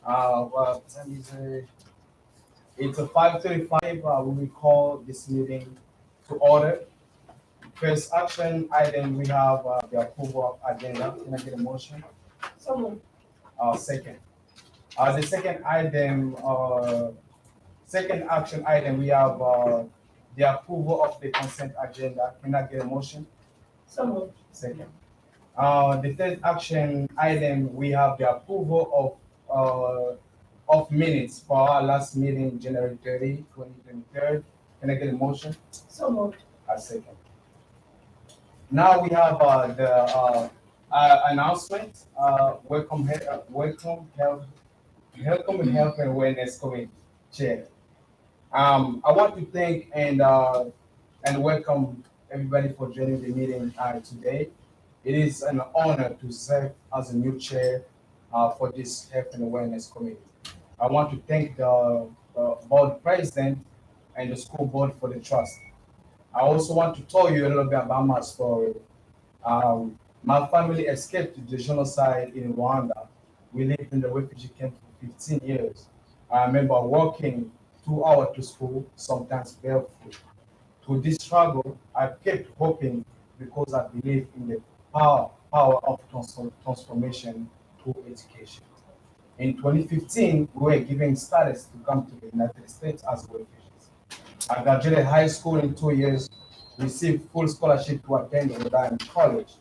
What time is it? It's a 5:35. We will call this meeting to order. First action item, we have the approval of agenda. Can I get a motion? So moved. Second. The second action item, we have the approval of the consent agenda. Can I get a motion? So moved. Second. The third action item, we have the approval of minutes for our last meeting, January 30, 2023. Can I get a motion? So moved. A second. Now we have the announcement. Welcome Health and Wellness Committee Chair. I want to thank and welcome everybody for joining the meeting today. It is an honor to serve as a new chair for this Health and Wellness Committee. I want to thank the board president and the school board for the trust. I also want to tell you a little bit about my story. My family escaped the genocide in Rwanda. We lived in the refugee camp for 15 years. I remember walking 2 hours to school, sometimes barefoot. Through this struggle, I kept hoping because I believe in the power of transformation through education. In 2015, we were given status to come to the United States as refugees. I graduated high school in 2 years, received full scholarship to attend Rhode Island College.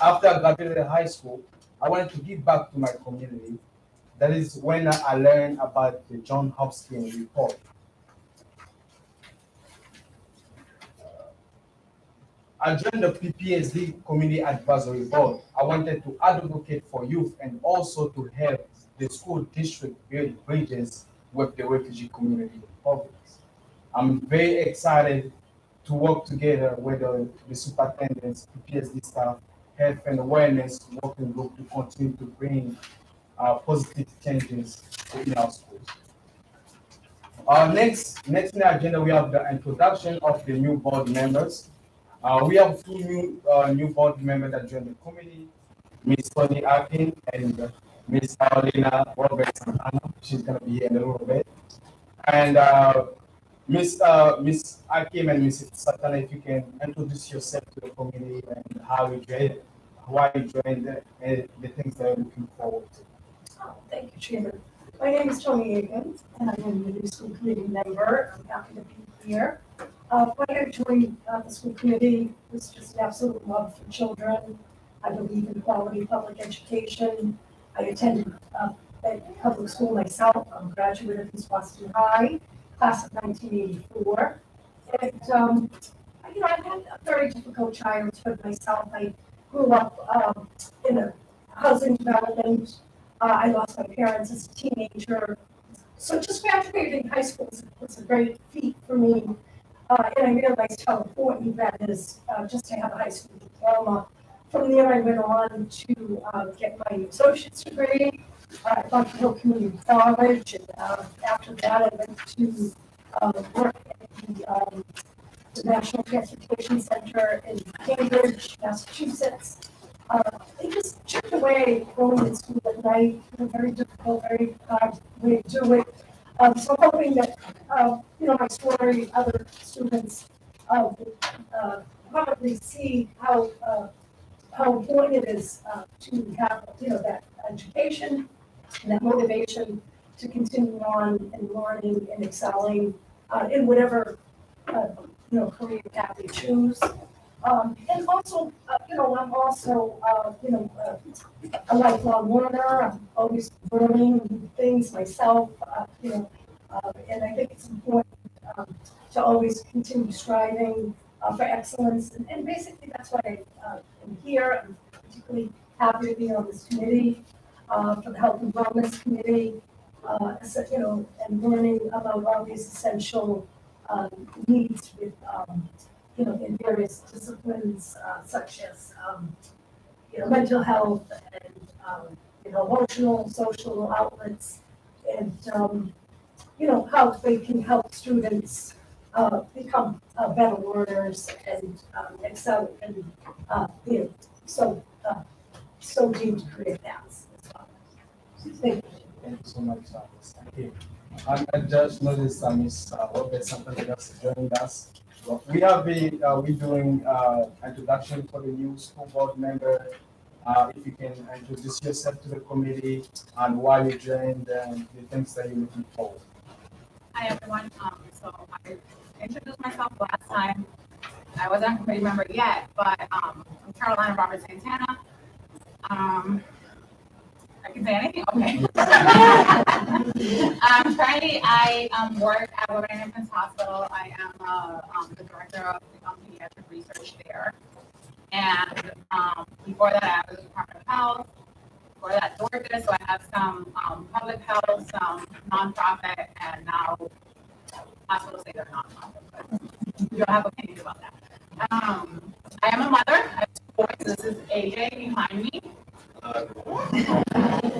After I graduated high school, I wanted to give back to my community. That is when I learned about the John Hopkins report. I joined the PPSD Community Advisory Board. I wanted to advocate for youth and also to help the school district build bridges with the refugee community in Providence. I'm very excited to work together with the superintendents, PPSD staff, health and awareness working group to continue to bring positive changes in our schools. Next in the agenda, we have the introduction of the new board members. We have two new board members that joined the committee, Ms. Tony Akin and Ms. Carolina Roberts Santana. She's going to be here in a little bit. And Miss Akim and Ms. Santana, if you can introduce yourself to the committee and how you joined, why you joined, and the things that you're looking forward to. Oh, thank you, Chairman. My name is Tony Akins, and I am the new school committee member. I'm happy to be here. When I joined the school committee, it was just an absolute love for children. I believe in quality public education. I attended public school myself. I'm a graduate of East Boston High, class of 1984. And, I've had a very difficult childhood myself. I grew up in a housing development. I lost my parents as a teenager. So just graduating high school was a great feat for me. And I realized how important that is just to have a high school diploma. From there, I went on to get my associate's degree at Bunker Hill Community College. And after that, I went to work at the National Transportation Center in Cambridge, Massachusetts. They just chipped away going to school at night. It was very difficult, very hard way to do it. So hoping that, my story, other students would probably see how important it is to have, that education and that motivation to continue on and learning and excelling in whatever, career path they choose. And also, I'm also, a lifelong learner. I'm always learning new things myself, and I think it's important to always continue striving for excellence. And basically, that's why I am here. I'm particularly happy to be on this committee for the Health and Wellness Committee, and learning about all these essential needs with in various disciplines such as, mental health and, emotional, social outlets, and, how they can help students become better learners and excel in, so deemed career paths as well. Thank you. Thank you so much, Miss. Thank you. I just noticed Miss Robert Santana just joined us. Well, we have been we doing introduction for the new school board member. If you can introduce yourself to the committee and why you joined and the things that you're looking for. Hi, everyone. So I introduced myself last time. I wasn't a committee member yet, but I'm Carolina Robert Santana. I can say anything? Okay. Currently, I work at Women and Infants Hospital. I am the director of pediatric research there. And before that, I was in the Department of Health. Before that, Georgia. So I have some public health, some nonprofit, and now hospitals say they're nonprofit, but you don't have opinions about that. I am a mother. I have 2 boys. This is AJ behind me.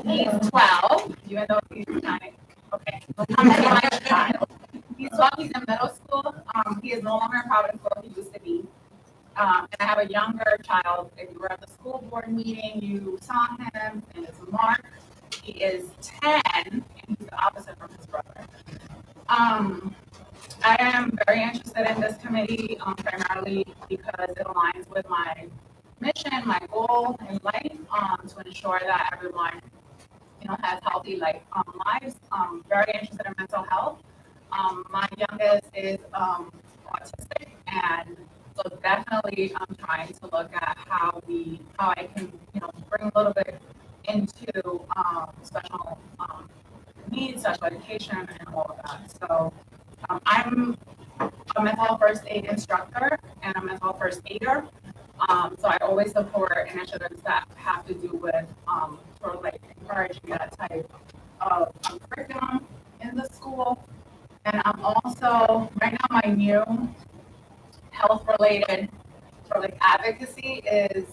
He's 12, even though he's kind of, okay, I'm my child. He's 12, he's in middle school. He is no longer in Providenceville, he used to be. And I have a younger child. If you were at the school board meeting, you saw him, and it's Mark. He is 10, and he's the opposite from his brother. I am very interested in this committee, primarily because it aligns with my mission, my goal in life, to ensure that everyone, has healthy lives. Very interested in mental health. My youngest is autistic, and so definitely I'm trying to look at how I can, bring a little bit into special needs, special education, and all of that. So I'm a mental health first aid instructor and a mental health first aider. So I always support initiatives that have to do with sort of encouraging that type of curriculum in the school. And I'm also, right now, my new health related sort of advocacy is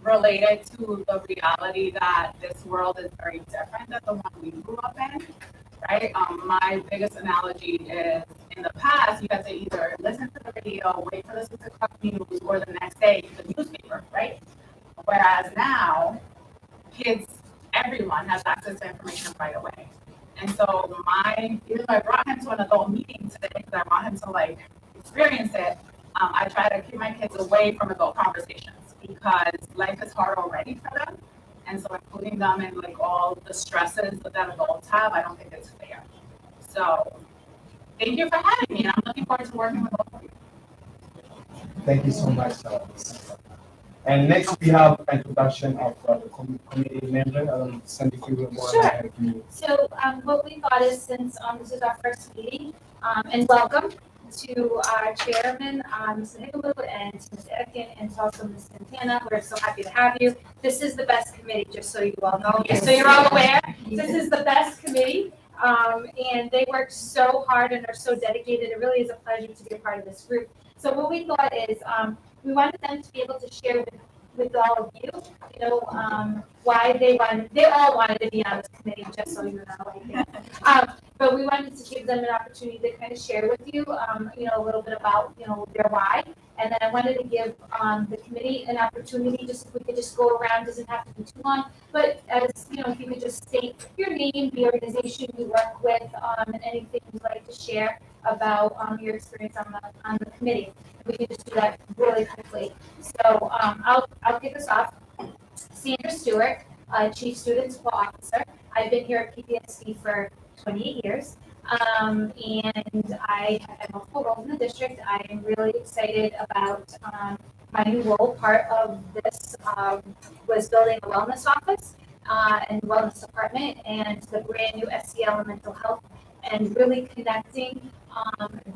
related to the reality that this world is very different than the one we grew up in, right? My biggest analogy is in the past, you had to either listen to the radio, wait for the 6 o'clock news, or the next day, the newspaper, right? Whereas now, everyone has access to information right away. And so even though I brought him to an adult meeting today, because I want him to experience it, I try to keep my kids away from adult conversations because life is hard already for them. And so including them in all the stresses that adults have, I don't think it's fair. So thank you for having me, and I'm looking forward to working with all of you. Thank you so much. And next we have introduction of the committee member. Sandy, if you will go ahead and you. So what we thought is since this is our first meeting, and welcome to our chairman, Mr. Hickaloo, and to Ms. Etkin, and to also Ms. Santana. We're so happy to have you. This is the best committee, just so you all know, just so you're all aware. This is the best committee, and they work so hard and are so dedicated. It really is a pleasure to be a part of this group. So what we thought is we wanted them to be able to share with all of you, why they all wanted to be on this committee, just so you know. But we wanted to give them an opportunity to kind of share with you, a little bit about, their why. And then I wanted to give the committee an opportunity, if we could just go around, doesn't have to be too long, but if you could just state your name, the organization you work with, and anything you'd like to share about your experience on the committee. We can just do that really quickly. So I'll kick us off. Sandra Stewart, Chief Student Support Officer. I've been here at PPSD for 28 years. And I have multiple roles in the district. I am really excited about my new role. Part of this was building a wellness office and wellness department and the brand new SEL and mental health, and really connecting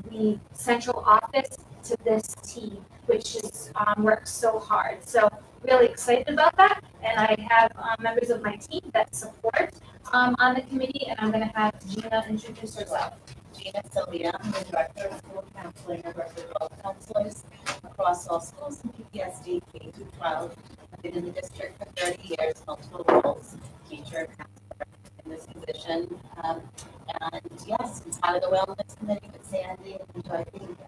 the central office to this team, which is works so hard. So really excited about that. And I have members of my team that support on the committee, and I'm going to have Gina introduce herself. Gina Sylvia, I'm the Director of School Counseling and work with all counselors across all schools in PPSD K through 12. I've been in the district for 30 years, multiple roles, teacher, counselor in this position. And yes, I'm part of the Wellness Committee with Sandy and enjoy being here.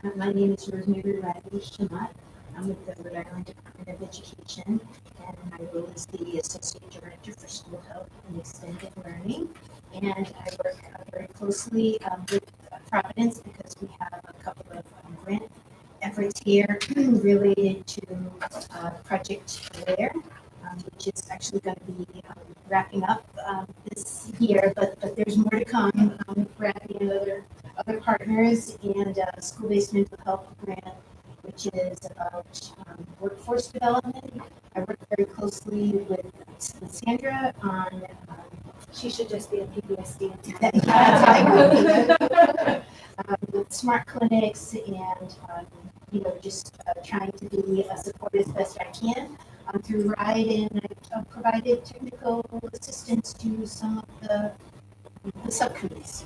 And my name is Rosemary Riley Shamat. I'm with the Rhode Island Department of Education. and my role is the Associate Director for School Health and Extended Learning. And I work very closely with Providence because we have a couple of grant efforts here related to Project Aware, which is actually going to be wrapping up this year, but there's more to come. Bradley and other partners, and school-based mental health grant, which is about workforce development. I work very closely with Sandra on. She should just be a PBSD. With smart clinics and just trying to be a support as best I can through RIDE, and I've provided technical assistance to some of the subcommittees.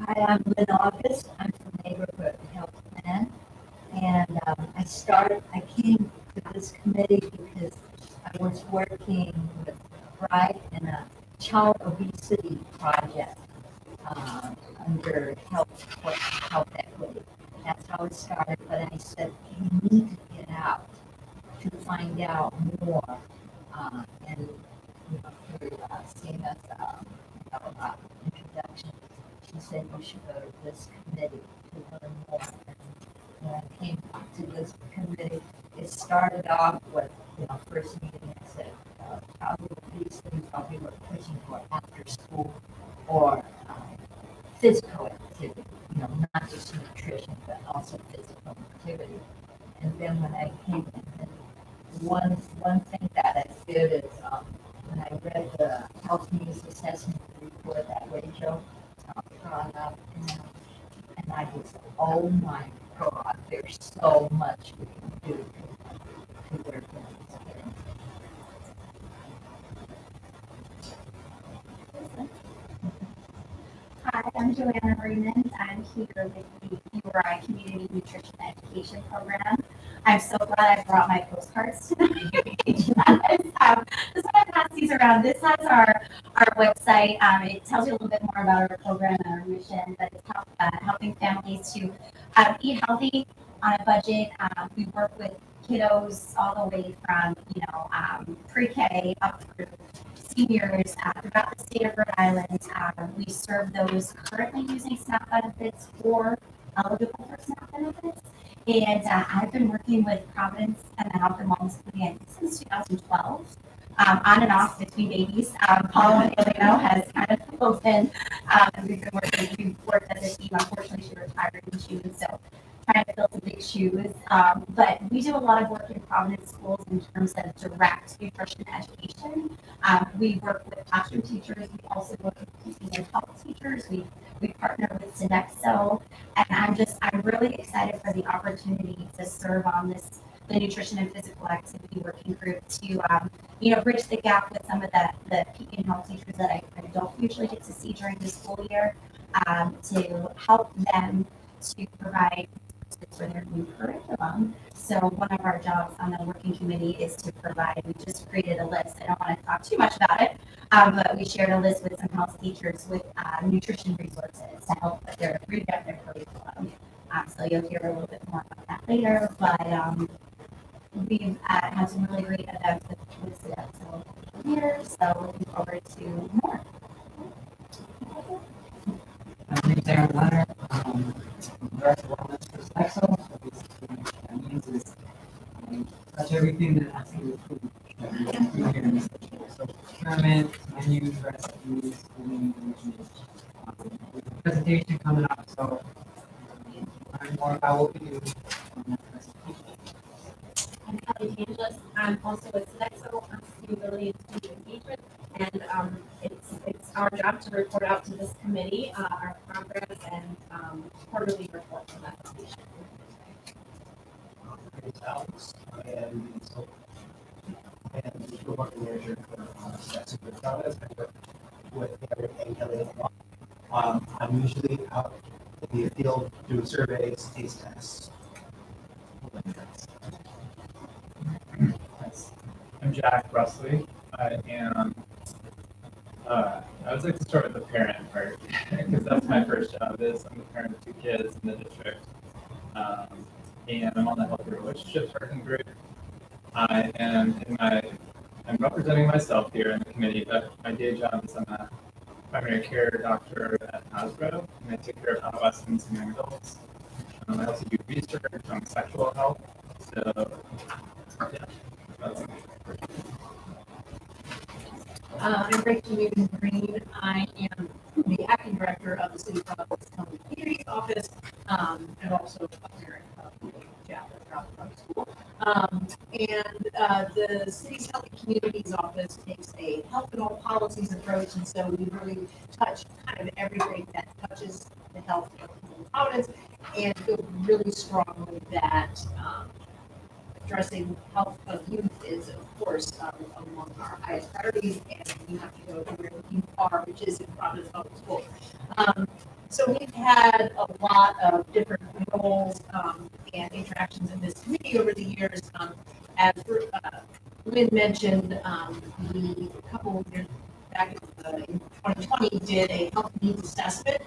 Hi, I'm Lynn August. I'm from Neighborhood Health Plan. And I came to this committee because I was working with Pride in a child obesity project under health equity. That's how it started, but I said, you need to get out to find out more. And through Sina's introduction, she said you should go to this committee to learn more. And when I came to this committee, it started off with, first meeting, I said, childhood obesity, thought we were pushing for after school or physical activity, not just nutrition, but also physical activity. And then when I came in, one thing that I did is when I read the health news assessment report that Rachel brought up, and I just, oh my God, there's so much we can do to work in this area. Hi, I'm Joanna Raymond. I'm here with the URI Community Nutrition Education Program. I'm so glad I brought my postcards tonight. Just want to pass these around. This has our website. It tells you a little bit more about our program and our mission, but it's helping families to eat healthy on a budget. We work with kiddos all the way from, pre-K up through seniors throughout the state of Rhode Island. We serve those currently using SNAP benefits or eligible for SNAP benefits. And I've been working with Providence and the Health and Wellness Clinic since 2012, on and off between babies. Paula and Elena has kind of both been, we've worked as a team. Unfortunately, she retired in June, so trying to fill some big shoes. But we do a lot of work in Providence schools in terms of direct nutrition education. We work with classroom teachers. We also work with teaching and health teachers. We partner with Sodexo, and I'm really excited for the opportunity to serve on the nutrition and physical activity working group to bridge the gap with some of the PE and health teachers that I don't usually get to see during the school year, to help them to provide for their new curriculum. So one of our jobs on the working committee is to provide, we just created a list. I don't want to talk too much about it, but we shared a list with some health teachers with nutrition resources to help with their reproductive curriculum. So you'll hear a little bit more about that later, but we've had some really great events with Sodexo here, so looking forward to more. My name is Aaron Leonard. Director of Wellness for Sodexo. So basically, what that means is touch everything that has to do with food. Food here in this country. So procurement, menus, recipes, with the presentation coming up, so learn more about what we do on that presentation. I'm Kelly Angeles. I'm also with Sodexo on sustainability and student engagement, and it's our job to report out to this committee our progress and quarterly reports on that foundation. My name is Alex. I am the consultant and digital marketing manager for Sodexo for Providence. I work with Eric and Kelly. I'm usually out in the field doing surveys, taste tests. I'm Jack Rusley. I am, I would like to start with the parent part, because that's my first job. I'm the parent of 2 kids in the district. And I'm on the healthy relationships working group. I'm representing myself here in the committee, but my day job is I'm a primary care doctor at Hasbro, and I take care of adolescents and young adults. I also do research on sexual health. So, yeah, that's I'm Rachel Newton Green. I am the acting director of the City of Providence County Communities Office, and also a parent of the chapter of Providence Public School. The city's Healthy Communities Office takes a health and all policies approach, and so we really touch kind of everything that touches the health of people in Providence, and feel really strongly that addressing health of youth is, of course, among our highest priorities, and we have to go to where the youth are, which is in Providence Public Schools. So we've had a lot of different roles and interactions in this committee over the years. As Lynn mentioned, we a couple of years back in 2020 did a health needs assessment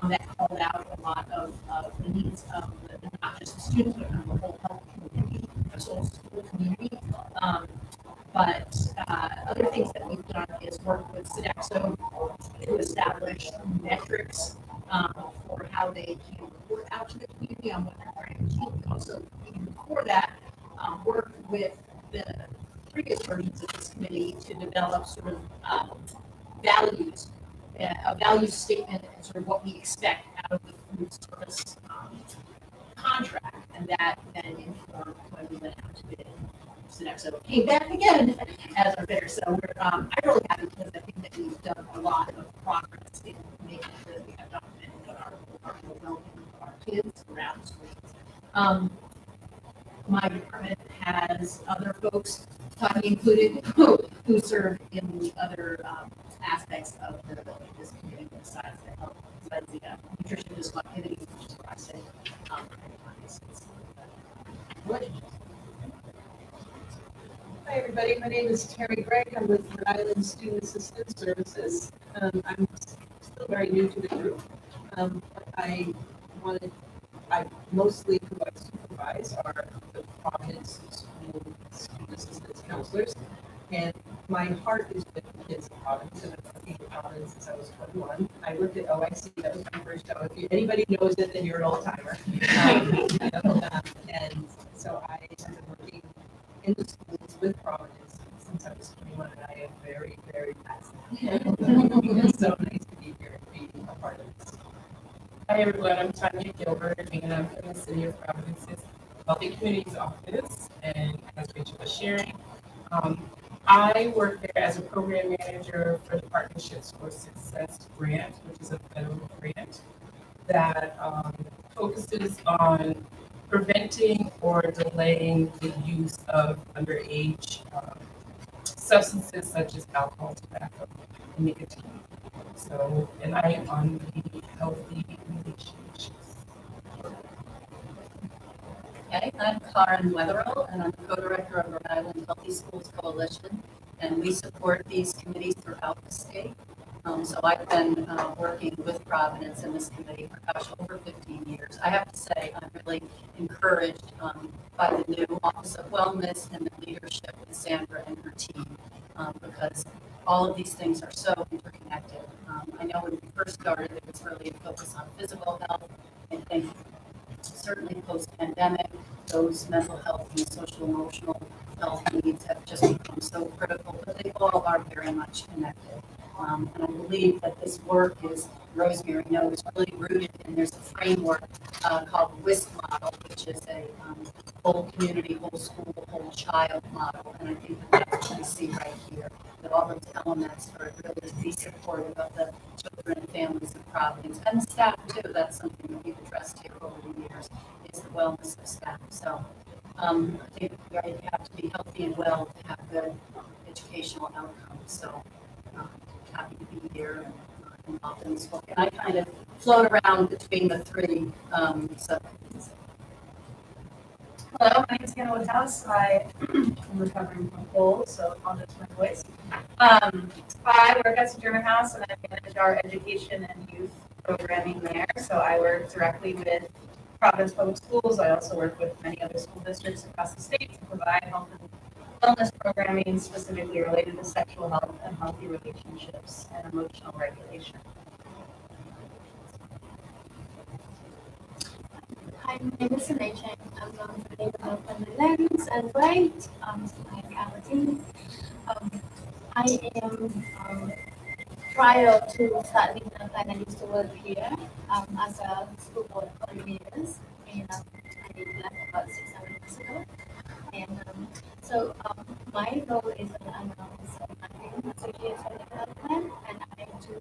that called out a lot of the needs of not just the students, but the whole health community, the whole school community. But other things that we've done is work with Sodexo to establish metrics for how they can report out to the community on what they're trying to achieve. We also, even before that, work with the previous versions of this committee to develop sort of values, a value statement, and sort of what we expect out of the food service contract, and that then informed when we went out to bid. Sodexo came back again as our bidder. So I'm really happy because I think that we've done a lot of progress in making sure that we have documented our well-being of our kids around schools. My department has other folks, Tanya included, who serve in the other aspects of this community besides the health, besides the nutrition physical activity, which is what I say. Hi, everybody. My name is Terry Gregg. I'm with Rhode Island Student Assistance Services. I'm still very new to the group. I mostly who I supervise are the Providence School Student Assistance Counselors. And my heart is with the kids in Providence, and I've been working in Providence since I was 21. I worked at OIC, that was my first job. If anybody knows it, then you're an old timer. And so I have been working in the schools with Providence since I was 21, and I am very, very fascinated. It's so nice to be here and be a part of this. Hi everyone, I'm Tanya Gilbert, and I'm from the City of Providence's Healthy Communities Office, and as Rachel was sharing, I work there as a program manager for the Partnerships for Success grant, which is a federal grant that focuses on preventing or delaying the use of underage substances such as alcohol, tobacco, and nicotine. So, and I am on the healthy relationships. Okay, I'm Karen Wetherill, and I'm the co-director of Rhode Island Healthy Schools Coalition, and we support these committees throughout the state. So I've been working with Providence in this committee for, gosh, over 15 years. I have to say, I'm really encouraged by the new Office of Wellness and the leadership with Sandra and her team, because all of these things are so interconnected. I know when we first started, there was really a focus on physical health. I think certainly post-pandemic, those mental health and social emotional health needs have just become so critical, but they all are very much connected. And I believe that this work is, Rosemary knows, really rooted in, there's a framework called the WISC model, which is a whole community, whole school, whole child model. And I think that that's what we see right here, that all those elements are really to be supportive of the children and families of Providence, and the staff too. That's something that we've addressed here over the years, is the wellness of staff. So I think you have to be healthy and well to have good educational outcomes. So happy to be here and involved in this work. And I kind of float around between the three subcommittees. Hello, my name is Hannah Woodhouse. I am recovering from cold, so apologize for my voice. I work at Sojourner House, and I manage our education and youth programming there. So I work directly with Providence Public Schools. I also work with many other school districts across the state to provide health and wellness programming specifically related to sexual health and healthy relationships and emotional regulation. Hi, my name is Rachel. I'm from the Netherlands and Bright. My family. I am prior to starting the plan, I used to work here as a school board coordinator, and I left about 6 months ago. And my role is an associate development, and I do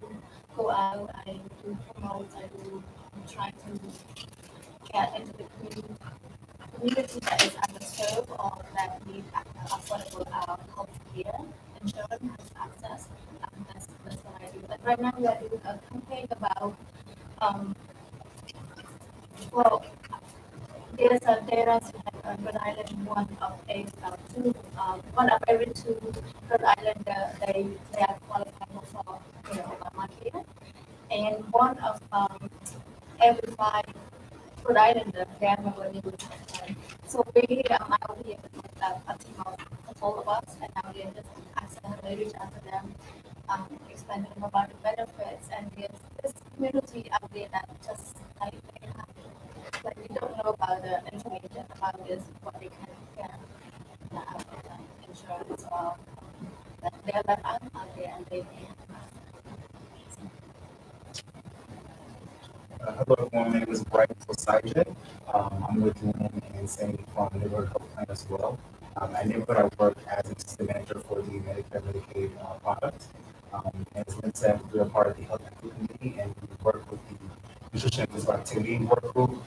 go out, I do promote, I do try to get into the community that is underserved or that need affordable healthcare and children has access. That's what I do. But right now we are doing a campaign about well, there's a data on Rhode Island, one of every two Rhode Island they are qualified for Obamacare, and one of every five Rhode Island they are not going to. So we out here with a team of all of us, and now we are just accidentally reach out to them, explain to them about the benefits, and there's this community out there that just like we don't know about the information about this, what they can get insurance or that they're left out there and they Hello, everyone. My name is Brian Poseidon. I'm with Lynn and Sandy from Neighborhood Health Plan as well. At Neighborhood, I work as an assistant manager for the Medicare Medicaid product. As Lynn said, we are part of the Health and Food Committee, and we work with the Nutrition and Physical Activity Work Group.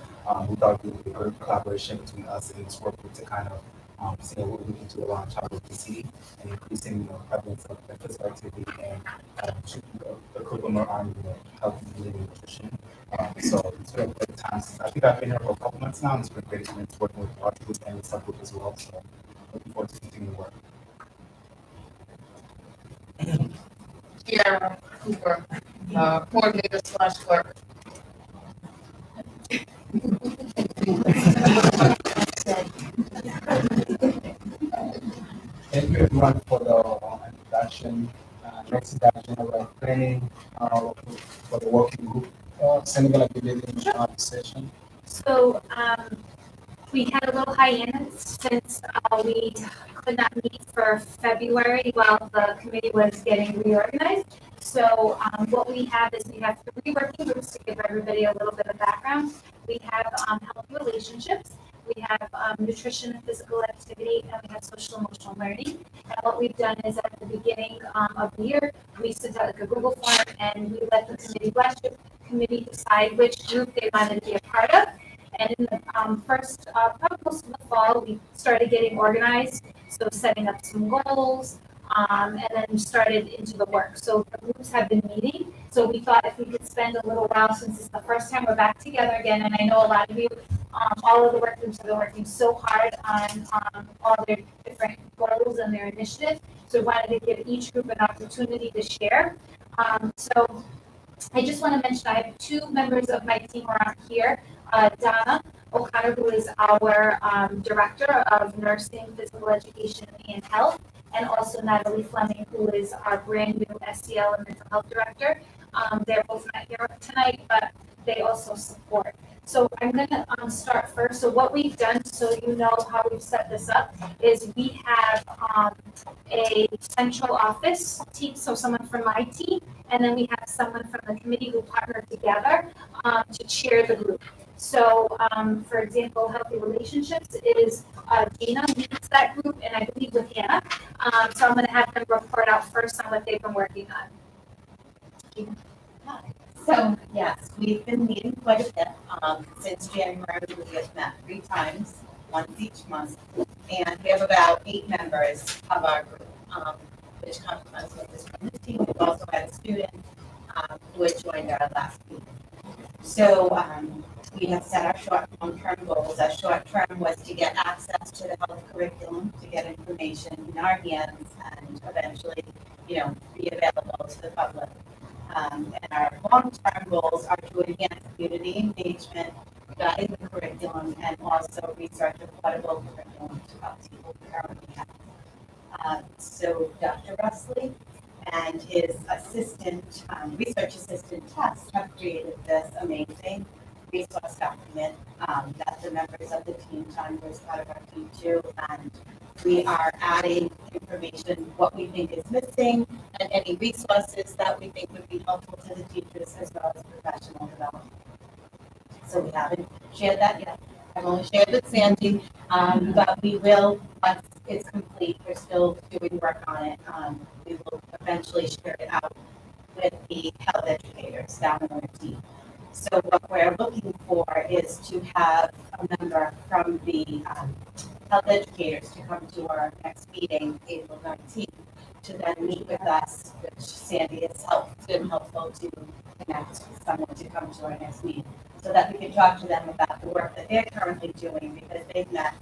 We thought it would be a great collaboration between us and this work group to kind of see what we can do around child obesity and increasing prevalence of physical activity and the curriculum around healthy eating and nutrition. So it's been a great time. I think I've been here for a couple months now, and it's been a great experience working with our group and the subgroup as well. So looking forward to continuing to work. Kiara Cooper, coordinator / clerk. Thank you everyone for the introduction. Next is the general planning for the working group. Senegal, I'll be leading the session. So we had a little hiatus since we could not meet for February while the committee was getting reorganized. So what we have is we have 3 working groups to give everybody a little bit of background. We have healthy relationships, we have nutrition and physical activity, and we have social emotional learning. And what we've done is at the beginning of the year, we sent out like a Google form and we let the committee decide which group they wanted to be a part of. And in the first, probably most of the fall, we started getting organized, so setting up some goals, and then started into the work. So the groups have been meeting, so we thought if we could spend a little while, since it's the first time we're back together again, and I know a lot of you, all of the work groups have been working so hard on all their different goals and their initiatives, so we wanted to give each group an opportunity to share. So I just want to mention I have 2 members of my team around here. Donna O'Connor, who is our Director of Nursing, Physical Education, and Health, and also Natalie Fleming, who is our brand new SEL and Mental Health Director. They're both not here tonight, but they also support. So I'm going to start first. So what we've done, so you know how we've set this up, is we have a central office team, so someone from my team, and then we have someone from the committee who partner together to chair the group. So, for example, Healthy Relationships is Gina leads that group, and I believe with Hannah. So I'm going to have them report out first on what they've been working on. Gina. So, yes, we've been meeting quite a bit. Since January, we have met 3 times, once each month. And we have about 8 members of our group, which complements what is from this team. We've also had a student who had joined our last meeting. So we have set our short and long-term goals. Our short term was to get access to the health curriculum, to get information in our hands, and eventually, be available to the public. And our long-term goals are to enhance community engagement, guide the curriculum, and also research affordable curriculum to help people who currently have. So Dr. Rusley and his assistant, research assistant Tess have created this amazing resource document that the members of the team, Tanya is part of our team too, and we are adding information, what we think is missing, and any resources that we think would be helpful to the teachers as well as professional development. So we haven't shared that yet. I've only shared with Sandy, but we will, once it's complete, we're still doing work on it. We will eventually share it out with the health educators down in our team. So what we're looking for is to have a member from the health educators to come to our next meeting, April 19th, to then meet with us, which Sandy has been helpful to connect someone to come to our next meeting, so that we can talk to them about the work that they're currently doing, because they've met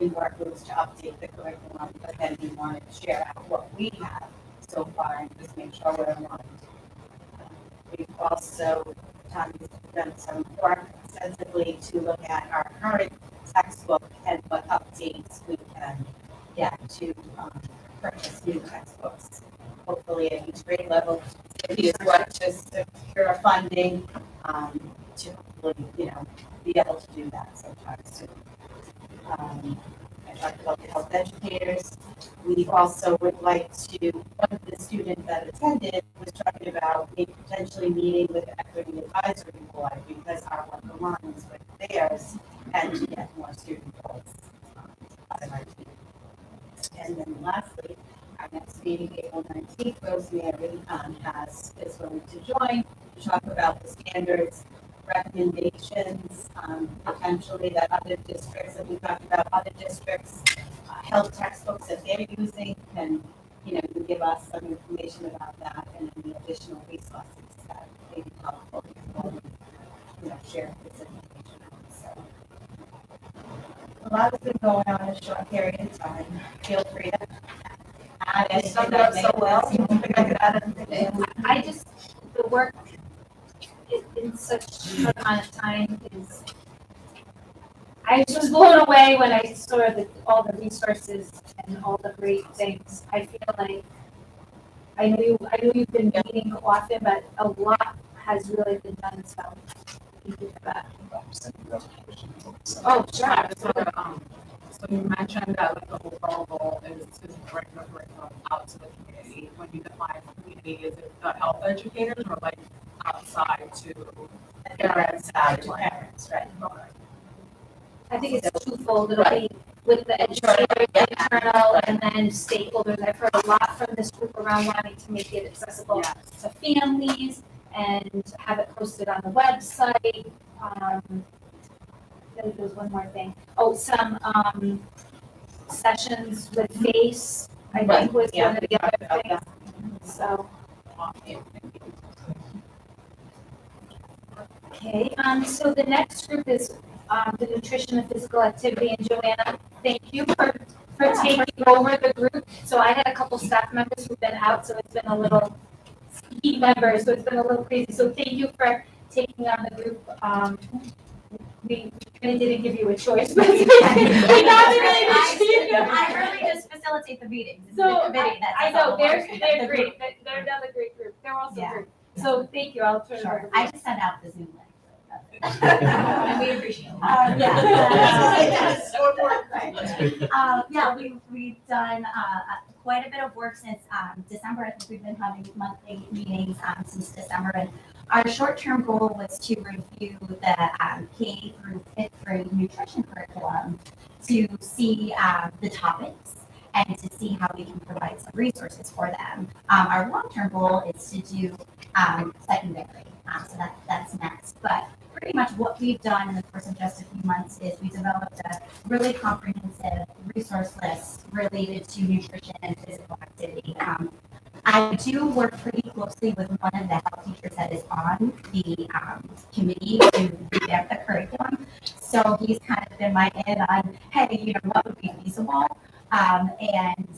in work groups to update the curriculum, but then we want to share out what we have so far and just make sure we're aligned. We've also done some work extensively to look at our current textbook and what updates we can get to purchase new textbooks. Hopefully at each grade level, if you work to secure funding to hopefully, be able to do that sometime soon. I talked about the health educators. We also would like to, one of the students that attended was talking about maybe potentially meeting with the Equity Advisory Board, because our work aligns with theirs, and to get more student voice on our team. And then lastly, our next meeting, April 19th, Rosemary is willing to join to talk about the standards, recommendations, potentially that other districts, that we talked about other districts, health textbooks that they're using, can, give us some information about that and any additional resources that may be helpful before we, share this information. So, a lot has been going on in a short period of time. Feel free to add anything. Summed it up so well. You don't think I could add anything? I just, the work in such a short amount of time is, I was just blown away when I saw all the resources and all the great things. I feel like, I know you've been meeting often, but a lot has really been done, so thank you for that. Oh, sure. So you mentioned that like the overall goal is to bring the curriculum out to the community. When you define community, is it the health educators or like outside to parents? Parents, right. Okay. I think it's twofold. It'll be with the educators, internal, and then stakeholders. I've heard a lot from this group around wanting to make it accessible to families and have it posted on the website. There's one more thing. Oh, some sessions with FACE, I think was one of the other things. So. Okay, so the next group is the nutrition and physical activity, and Joanna, thank you for taking over the group. So I had a couple staff members who've been out, so it's been a little key members, so it's been a little crazy. So thank you for taking on the group. We kind of didn't give you a choice, but I really just facilitate the meetings. It's so the committee that's I know all they're work. great. They're another great group. They're also Yeah. great. So thank you. I'll turn it over. Sure. I just sent out the Zoom link. And we appreciate it. We've done quite a bit of work since December. I think we've been having monthly meetings since December. And our short-term goal was to review the K through 5th grade nutrition curriculum to see the topics and to see how we can provide some resources for them. Our long-term goal is to do secondary, so that's next. But pretty much what we've done in the course of just a few months is we developed a really comprehensive resource list related to nutrition and physical activity. I do work pretty closely with one of the health teachers that is on the committee to revamp the curriculum. So he's kind of been my in on, hey, what would be feasible? And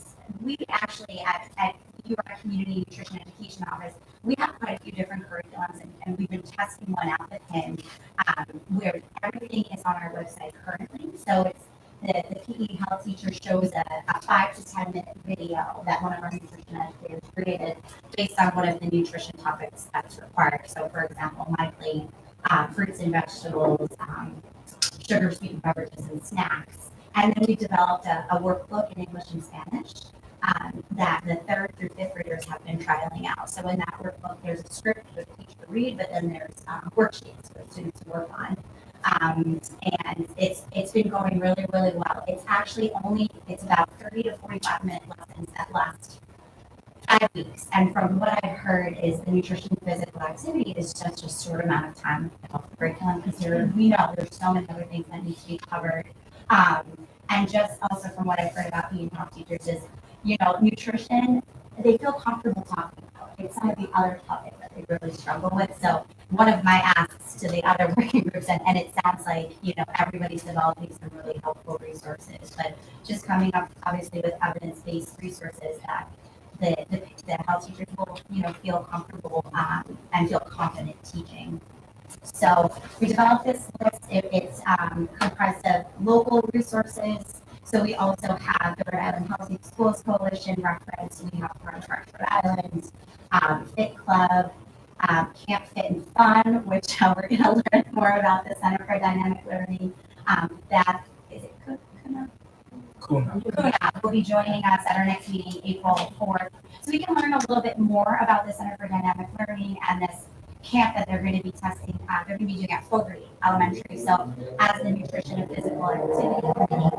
we actually at UR Community Nutrition Education Office, we have quite a few different curriculums, and we've been testing one out with him where everything is on our website currently. So the PE health teacher shows a 5 to 10 minute video that one of our nutrition educators created based on one of the nutrition topics that's required. So for example, my plate, fruits and vegetables, sugar sweetened beverages and snacks. And then we developed a workbook in English and Spanish that the 3rd through 5th graders have been trialing out. So in that workbook, there's a script for the teacher to read, but then there's worksheets for students to work on. And it's been going really, really well. It's actually it's about 30 to 45 minute lessons that last 5 weeks. And from what I've heard is the nutrition physical activity is just a short amount of time of the curriculum because we know there's so many other things that need to be covered. And just also from what I've heard about being health teachers is, nutrition, they feel comfortable talking about it. It's some of the other topics that they really struggle with. So one of my asks to the other working groups, and it sounds like, everybody's developing some really helpful resources, but just coming up obviously with evidence-based resources that the health teachers will, feel comfortable and feel confident teaching. So we developed this list. It's comprised of local resources. So we also have the Rhode Island Healthy Schools Coalition reference. We have Run Rhode Island, Fit Club, Camp Fit and Fun, which we're going to learn more about the Center for Dynamic Learning. That is it. Kuna will be joining us at our next meeting, April 4th. So we can learn a little bit more about the Center for Dynamic Learning and this camp that they're going to be testing. They're going to be doing at Fogarty Elementary. So as the nutrition and physical activity committee,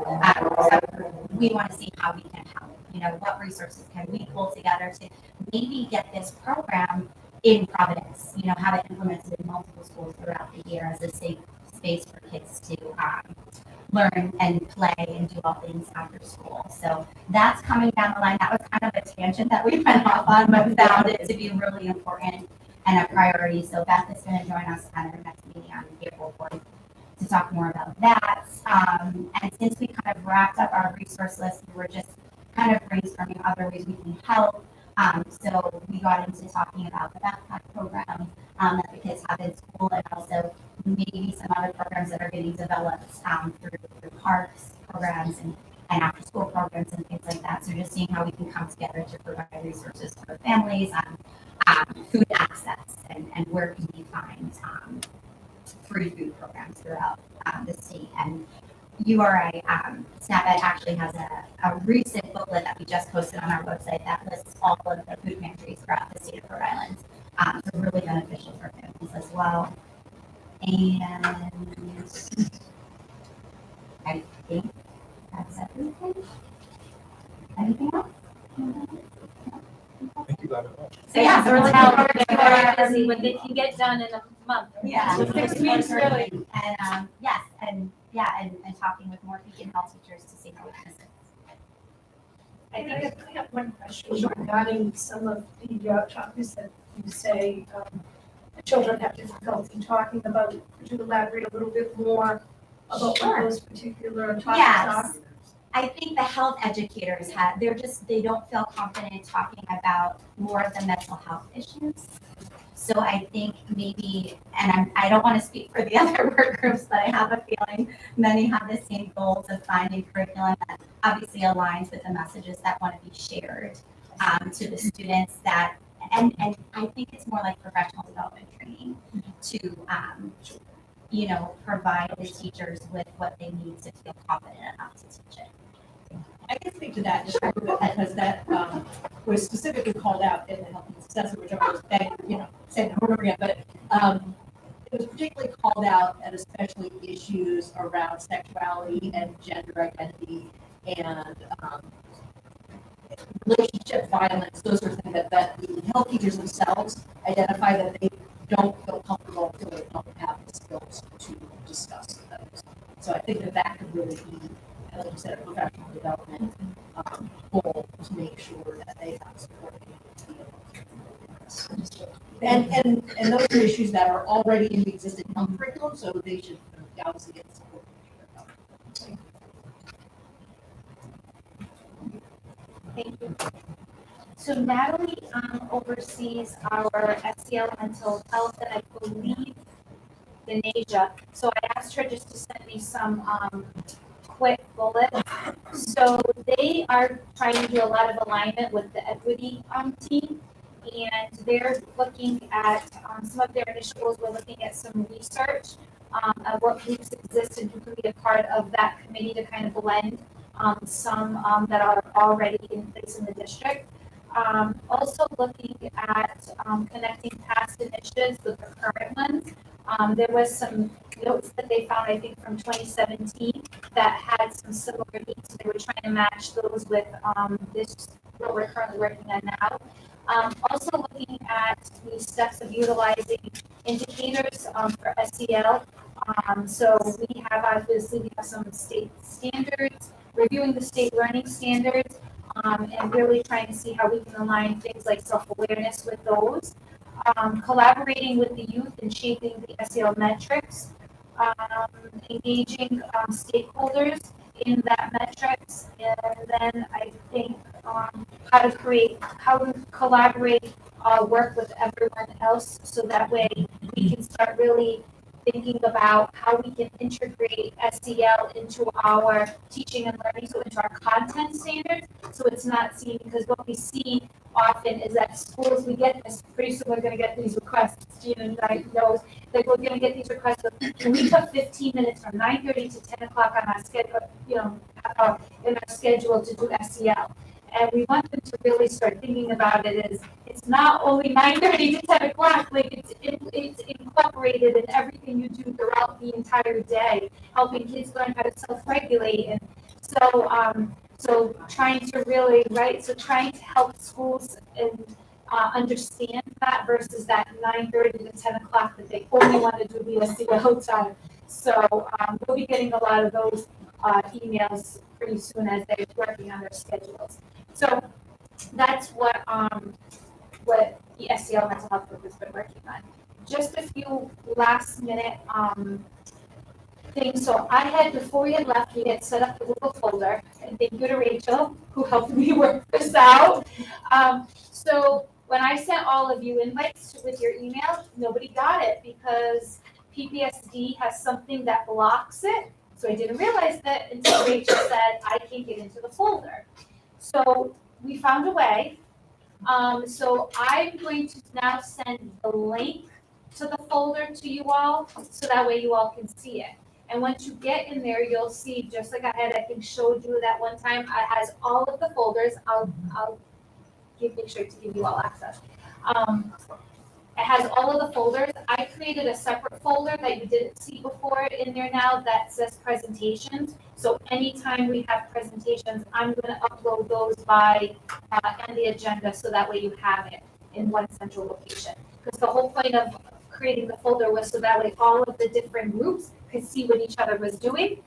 we want to see how we can help. What resources can we pull together to maybe get this program in Providence, have it implemented in multiple schools throughout the year as a safe space for kids to learn and play and do all things after school. So that's coming down the line. That was kind of a tangent that we went off on, but found it to be really important and a priority. So Beth is going to join us at our next meeting on April 4th to talk more about that. And since we kind of wrapped up our resource list, we were just kind of brainstorming other ways we can help. So we got into talking about the backpack program that the kids have in school, and also maybe some other programs that are getting developed through parks programs and after school programs and things like that. So just seeing how we can come together to provide resources for families on food access and where can we find free food programs throughout the state. And URI SNAP-Ed actually has a recent booklet that we just posted on our website that lists all of the food pantries throughout the state of Rhode Island. So really beneficial for families as well. And I think that's everything. Anything else? Thank you very much. So yeah, so we're looking forward to our busy when they can get done in a month. Yeah. So 6 weeks really. And yes, and talking with more vegan health teachers to see how we can assist. I have one question regarding some of the topics that you say children have difficulty talking about. Could you elaborate a little bit more about what those particular topics are? I think the health educators they don't feel confident talking about more of the mental health issues. So I think maybe, and I don't want to speak for the other work groups, but I have a feeling many have the same goals of finding curriculum that obviously aligns with the messages that want to be shared to the students that, and I think it's more like professional development training to, provide the teachers with what they need to feel confident enough to teach it. I can speak to that just a little bit because that was specifically called out in the health and assessment, which I was saying over again, but it was particularly called out and especially issues around sexuality and gender identity and relationship violence. Those are things that the health teachers themselves identify that they don't feel comfortable until they don't have the skills to discuss those. So I think that could really be, like you said, a professional development goal to make sure that they have support. And those are issues that are already in the existing health curriculum, so they should obviously get support. Thank you. So Natalie oversees our SCL mental health, and I believe Denasia. So I asked her just to send me some quick bullets. So they are trying to do a lot of alignment with the equity team. And they're looking at some of their initial goals. We're looking at some research of what groups exist and who can be a part of that committee to kind of blend some that are already in place in the district. Also looking at connecting past initiatives with the current ones. There was some notes that they found, I think, from 2017 that had some similar needs. They were trying to match those with this what we're currently working on now. Also looking at the steps of utilizing indicators for SEL. So we have some state standards, reviewing the state learning standards, and really trying to see how we can align things like self-awareness with those. Collaborating with the youth and shaping the SEL metrics, engaging stakeholders in that metrics, and then I think how to collaborate, work with everyone else, so that way we can start really thinking about how we can integrate SEL into our teaching and learning, so into our content standards. So it's not seen, because what we see often is that schools, we get this, pretty soon we're gonna get these requests, Gina knows, that we're gonna get these requests, but we took 15 minutes from 9:30 to 10 o'clock on our schedule, in our schedule to do SEL. And we want them to really start thinking about it as, it's not only 9:30 to 10 o'clock, like it's incorporated in everything you do throughout the entire day, helping kids learn how to self-regulate. And so trying to really, trying to help schools and understand that versus that 9:30 to 10 o'clock that they only want to do the SEL time. So we'll be getting a lot of those emails pretty soon as they're working on their schedules. So that's what the SEL mental health group has been working on. Just a few last minute things. So I had, before we had left, we had set up the Google folder, and thank you to Rachel who helped me work this out. So when I sent all of you invites with your email, nobody got it because PPSD has something that blocks it. So I didn't realize that until Rachel said, I can't get into the folder. So we found a way. So I'm going to now send the link to the folder to you all, so that way you all can see it. And once you get in there, you'll see, just like I had, I think, showed you that one time, it has all of the folders. I'll make sure to give you all access. It has all of the folders. I created a separate folder that you didn't see before in there now that says presentations. So anytime we have presentations, I'm going to upload those and the agenda, so that way you have it in one central location. Because the whole point of creating the folder was so that way all of the different groups could see what each other was doing.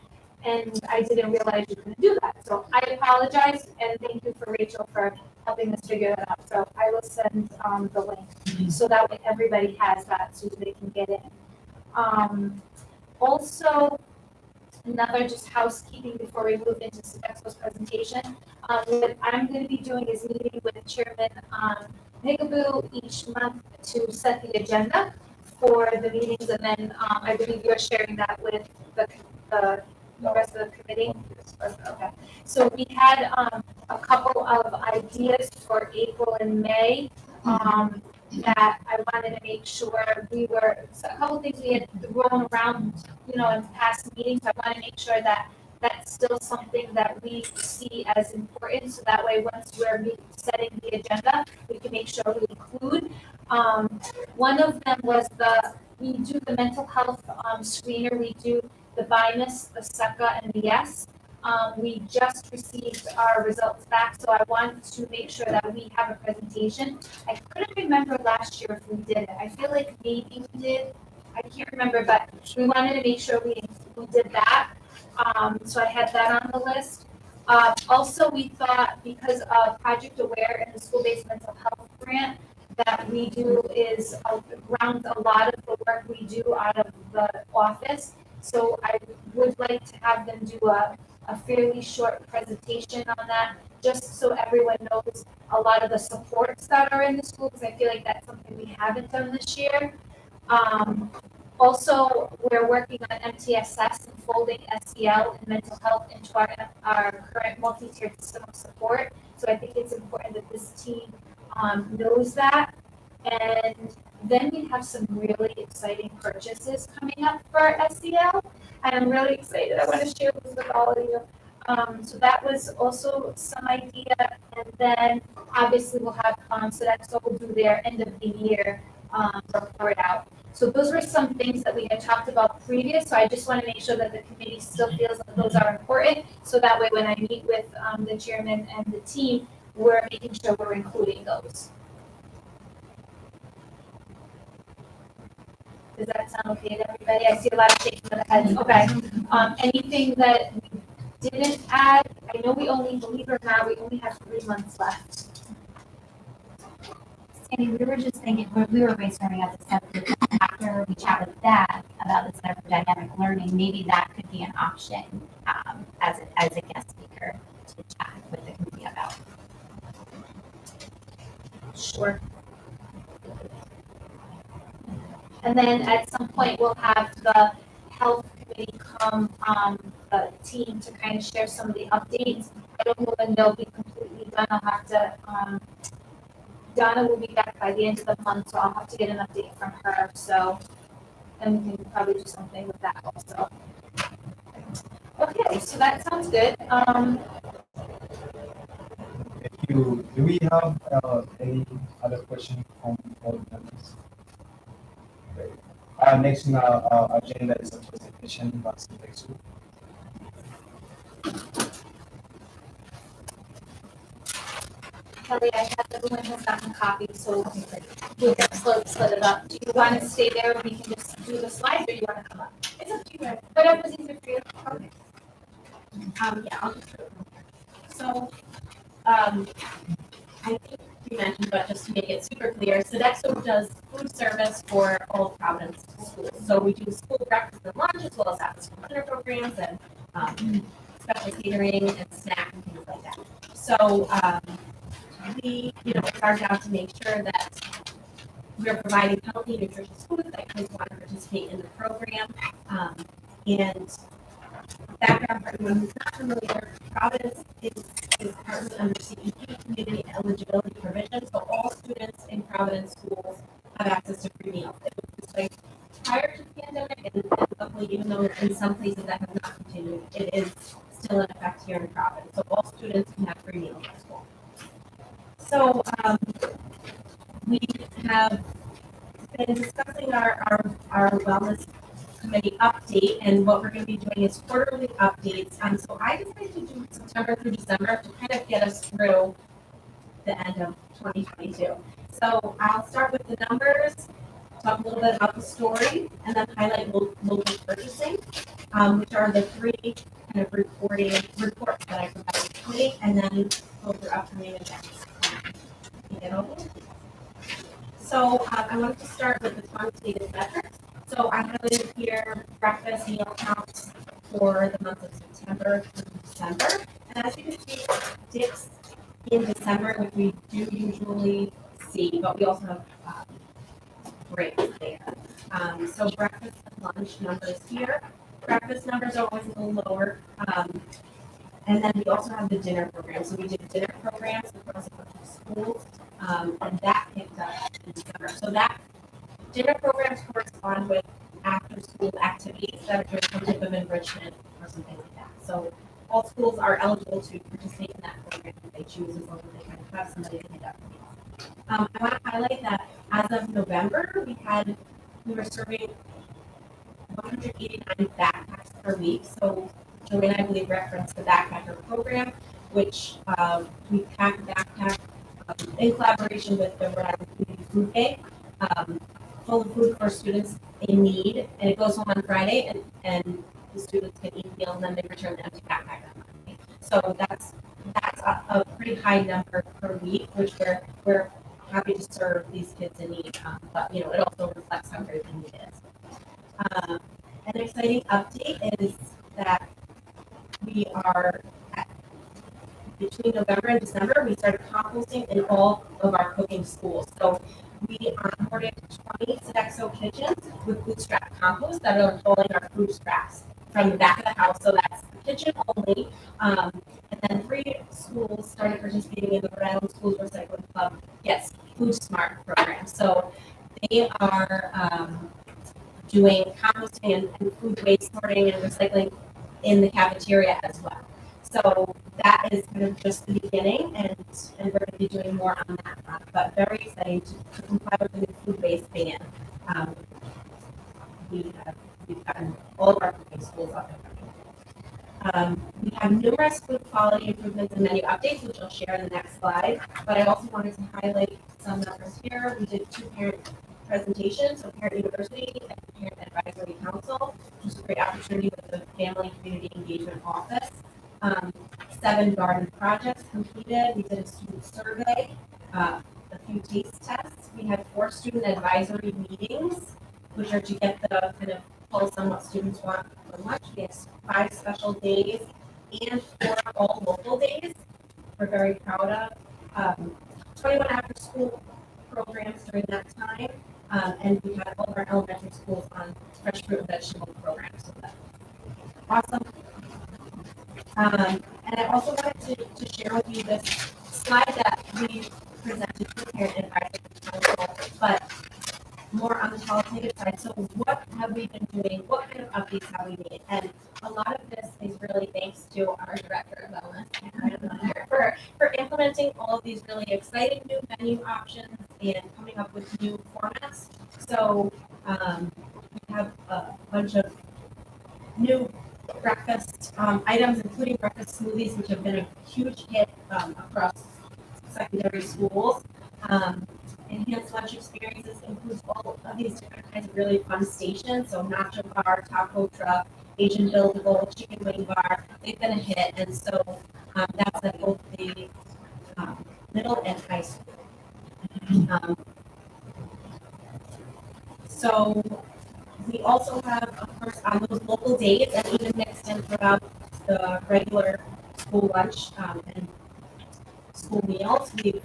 And I didn't realize you couldn't do that. So I apologize, and thank you for Rachel for helping us figure that out. So I will send the link, so that way everybody has that, so they can get in. Also, another just housekeeping before we move into Sodexo's presentation. What I'm going to be doing is meeting with Chairman Higaboo each month to set the agenda for the meetings, and then I believe you're sharing that with the rest of the committee. Okay. So we had a couple of ideas for April and May that I wanted to make sure so a couple of things we had thrown around, in past meetings. I want to make sure that that's still something that we see as important, so that way once we're setting the agenda, we can make sure we include. One of them was we do the mental health screener. We do the BIMUS, the SECA, and the YES. We just received our results back, so I want to make sure that we have a presentation. I couldn't remember last year if we did it. I feel like maybe we did. I can't remember, but we wanted to make sure we did that. So I had that on the list. Also, we thought, because of Project Aware and the school-based mental health grant that we do is around a lot of the work we do out of the office. So I would like to have them do a fairly short presentation on that, just so everyone knows a lot of the supports that are in the school, because I feel like that's something we haven't done this year. Also, we're working on MTSS and folding SEL and mental health into our current multi-tiered system of support. So I think it's important that this team knows that. And then we have some really exciting purchases coming up for SEL. And I'm really excited. I want to share this with all of you. So that was also some idea. And then obviously we'll have, Sodexo will do their end of the year report out. So those were some things that we had talked about previous. So I just want to make sure that the committee still feels that those are important. So that way when I meet with the chairman and the team, we're making sure we're including those. Does that sound okay to everybody? I see a lot of shaking of the heads. Okay. Anything that we didn't add? I know we only, believe it or not, we only have 3 months left. Sandy, we were just thinking, we were brainstorming at the center after we chat with Dad about the Center for Dynamic Learning, maybe that could be an option as a guest speaker to chat with the committee about. Sure. And then at some point, we'll have the health committee come, the team to kind of share some of the updates. I don't know when they'll be completely done. I'll have to, Donna will be back by the end of the month, so I'll have to get an update from her. So, and we can probably do something with that also. Okay, so that sounds good. Thank you. Do we have any other question from board members? Okay. Next on our agenda is a presentation by Sodexo. Kelly, I have everyone has gotten a copy, so we'll just split it up. Do you want to stay there? We can just do the slides, or you want to come up? It's up to you. Whatever's easier for you. Okay. Yeah, I'll just. So, I think you mentioned, but just to make it super clear, Sodexo does food service for all of Providence schools. So we do school breakfast and lunch, as well as after-school dinner programs and special catering and snack and things like that. So it's our job to make sure that we're providing healthy, nutritious food that kids want to participate in the program. And background for anyone who's not familiar, Providence is partly under CEP community eligibility provision, so all students in Providence schools have access to free meals. It was this way prior to the pandemic, and luckily, even though in some places that has not continued, it is still in effect here in Providence. So all students can have free meals at school. So we have been discussing our wellness committee update, and what we're going to be doing is quarterly updates. So I decided to do September through December to kind of get us through the end of 2022. So I'll start with the numbers, talk a little bit about the story, and then highlight local purchasing, which are the 3 kind of reports that I provided today, and then go through upcoming events. So I wanted to start with the quantitative metrics. So I have it here, breakfast meal counts for the month of September through December. And as you can see, dips in December, which we do usually see, but we also have breaks there. So breakfast and lunch numbers here. Breakfast numbers are always a little lower. And then we also have the dinner program. So we did dinner programs across a bunch of schools, and that picked up in December. So that dinner programs correspond with after-school activities that are doing some type of enrichment or something like that. So all schools are eligible to participate in that program if they choose, as long as they kind of have somebody to pick up. I want to highlight that as of November, we were serving 189 backpacks per week. So Joanne, I believe, referenced the backpacker program, which we pack a backpack in collaboration with the Rhode Island Community Food Bank, full of food for students in need, and it goes home on Friday, and the students can eat meals, and then they return the empty backpack on Monday. So that's a pretty high number per week, which we're happy to serve these kids in need, but it also reflects how great the need is. An exciting update is that we are between November and December, we started composting in all of our cooking schools. So we onboarded 20 Sodexo kitchens with bootstrap compost that are pulling our food scraps from the back of the house. So that's the kitchen only. And then 3 schools started participating in the Rhode Island Schools Recycling Club Yes Food Smart program. So they are doing composting and food waste sorting and recycling in the cafeteria as well. So that is kind of just the beginning, and we're going to be doing more on that front. But very exciting to comply with the new food waste ban. We've gotten all of our cooking schools up and running. We have numerous food quality improvements and menu updates, which I'll share in the next slide. But I also wanted to highlight some numbers here. We did 2 parent presentations, so Parent University and Parent Advisory Council, which is a great opportunity with the Family and Community Engagement Office. 7 garden projects completed. We did a student survey, a few taste tests. We had 4 student advisory meetings, which are to get the kind of pulse on what students want for lunch. We have 5 special days and 4 all local days. We're very proud of 21 after school programs during that time. And we had all of our elementary schools on fresh fruit and vegetable programs. So that's awesome. And I also wanted to share with you this slide that we presented to the Parent Advisory Council, but more on the qualitative side. So what have we been doing? What kind of updates have we made? And a lot of this is really thanks to our Director of Wellness for implementing all of these really exciting new menu options and coming up with new formats. So we have a bunch of new breakfast items, including breakfast smoothies, which have been a huge hit across secondary schools. Enhanced lunch experiences includes all of these different kinds of really fun stations. So nacho bar, taco truck, Asian buildable, chicken wing bar. They've been a hit, and so that's at both the middle and high school. So we also have, of course, on those local days and even mixed in throughout the regular school lunch and school meals, we've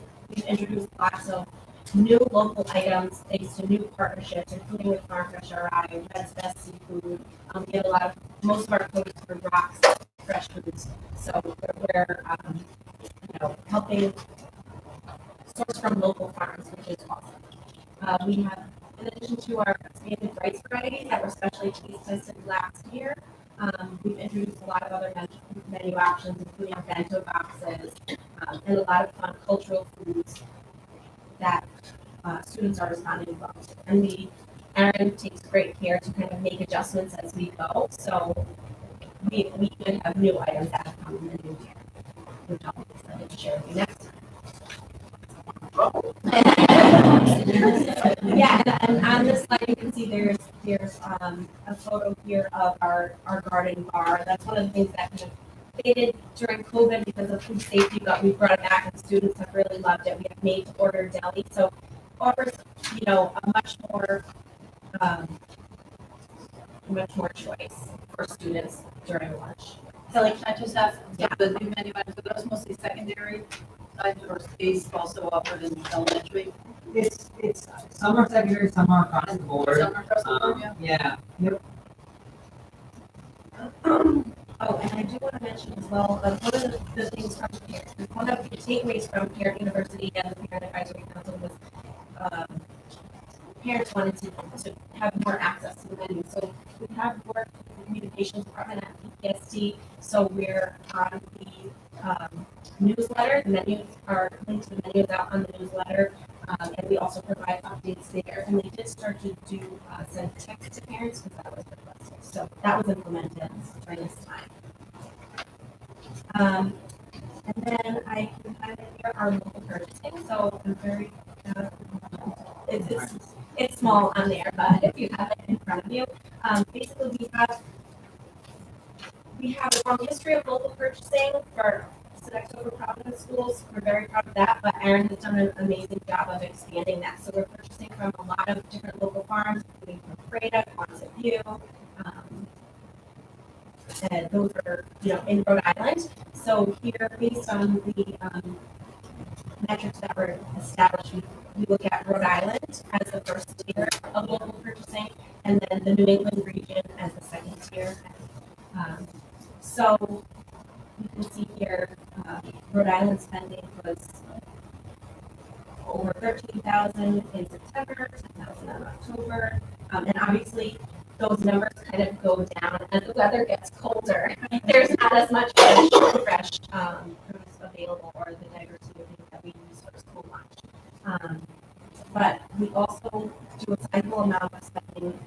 introduced lots of new local items thanks to new partnerships, including with Farm Fresh RI, Red's Best Seafood. We have most of our produce for rocks, fresh foods. So we're helping source from local farms, which is awesome. We have, in addition to our expanded rice varieties that were specially taste tested last year, we've introduced a lot of other menu options, including bento boxes and a lot of fun cultural foods that students are responding well to. And Erin takes great care to kind of make adjustments as we go. So we could have new items that have come in the new year, which I'll be excited to share with you next time. Yeah, and on this slide you can see there's a photo here of our garden bar. That's one of the things that kind of faded during COVID because of food safety, but we brought it back and students have really loved it. We have made to order deli, so offers a much more choice for students during lunch. Kelly, can I just ask, the new menu items, are those mostly secondary items or space also offered in elementary? It's some are secondary, some are across the board. Some are across the board, Yeah. Yep. Oh, and I do want to mention as well, one of the things from parents, one of the takeaways from Parent University and the Parent Advisory Council was parents wanted to have more access to the menu. So we have worked with the communications department at PPSD, so we're on the newsletter. The menus are linked to the menus out on the newsletter, and we also provide updates there. And they did start to do send text to parents because that was requested. So that was implemented during this time. And then I can highlight here our local purchasing. So I'm very it's small on there, but if you have it in front of you, basically we have a long history of local purchasing for Sodexo for Providence schools. We're very proud of that, but Erin has done an amazing job of expanding that. So we're purchasing from a lot of different local farms, including from Freda, Quonset View. And those are, in Rhode Island. So here, based on the metrics that were established, we look at Rhode Island as the first tier of local purchasing. and then the New England region as the second tier. So you can see here, Rhode Island spending was over 13,000 in September, 10,000 in October, and obviously those numbers kind of go down as the weather gets colder. There's not as much fresh produce available, or the diversity of things that we use for school lunch. But we also do a sizable amount of spending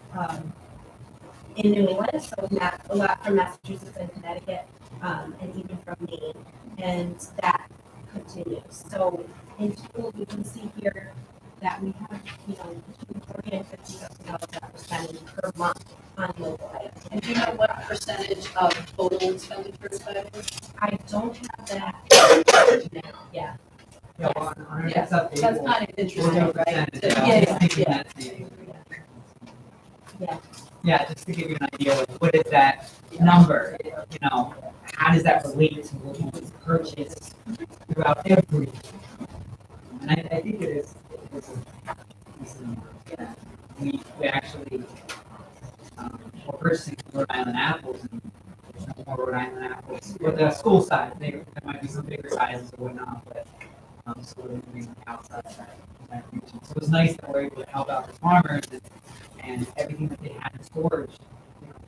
in New England, so a lot from Massachusetts and Connecticut, and even from Maine, and that continues. So in total, you can see here that we have, between $40,000 and $50,000 that we're spending per month on local items. And do you know what percentage of total expenditures that is? I don't have that now. Yeah. Yeah, well, on our Yeah, next update, that's we'll- kind of we'll interesting, do a right? percentage, Yeah, I was yeah, thinking yeah. that's the- Yeah. Yeah, just to give you an idea, like, what is that number, how does that relate to what we purchase throughout every? And I think it is a decent number. Yeah. We actually, we're purchasing Rhode Island apples, and there's no more Rhode Island apples, for the school side, there might be some bigger sizes or whatnot, but, so we're moving outside that region. So it was nice that we're able to help out the farmers, and everything that they had in storage,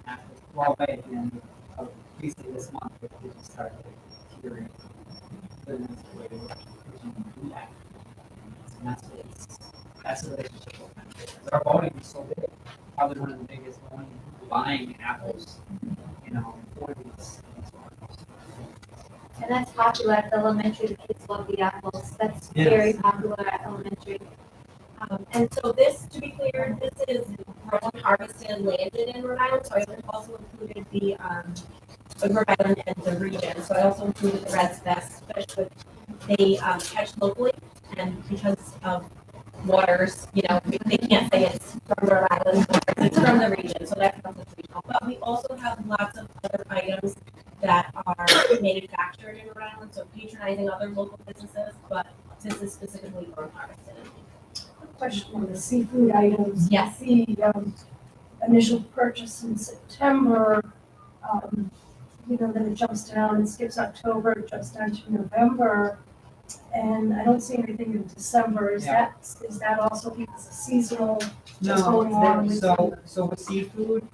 after well away at the end of basically this month, they just started curing. So that's the relationship with them. Because our volume is so big, probably one of the biggest volume buying apples, for these farmers. And that's popular at the elementary, the kids love the apples, that's Yes. very popular at elementary. And so this, to be clear, this is grown, harvested, landed in Rhode Island, so I also included the Rhode Island and the region, so I also included the Red's Best fish, which they catch locally, and because of waters, they can't say it's from Rhode Island, it's from the region, so that counts as regional. But we also have lots of other items that are manufactured in Rhode Island, so patronizing other local businesses, but this is specifically grown, harvested. Question on the seafood items. Yes. The initial purchase in September, then it jumps down and skips October, it jumps down to November. And I don't see anything in December. Is that also because of seasonal? what's going on with So with seafood,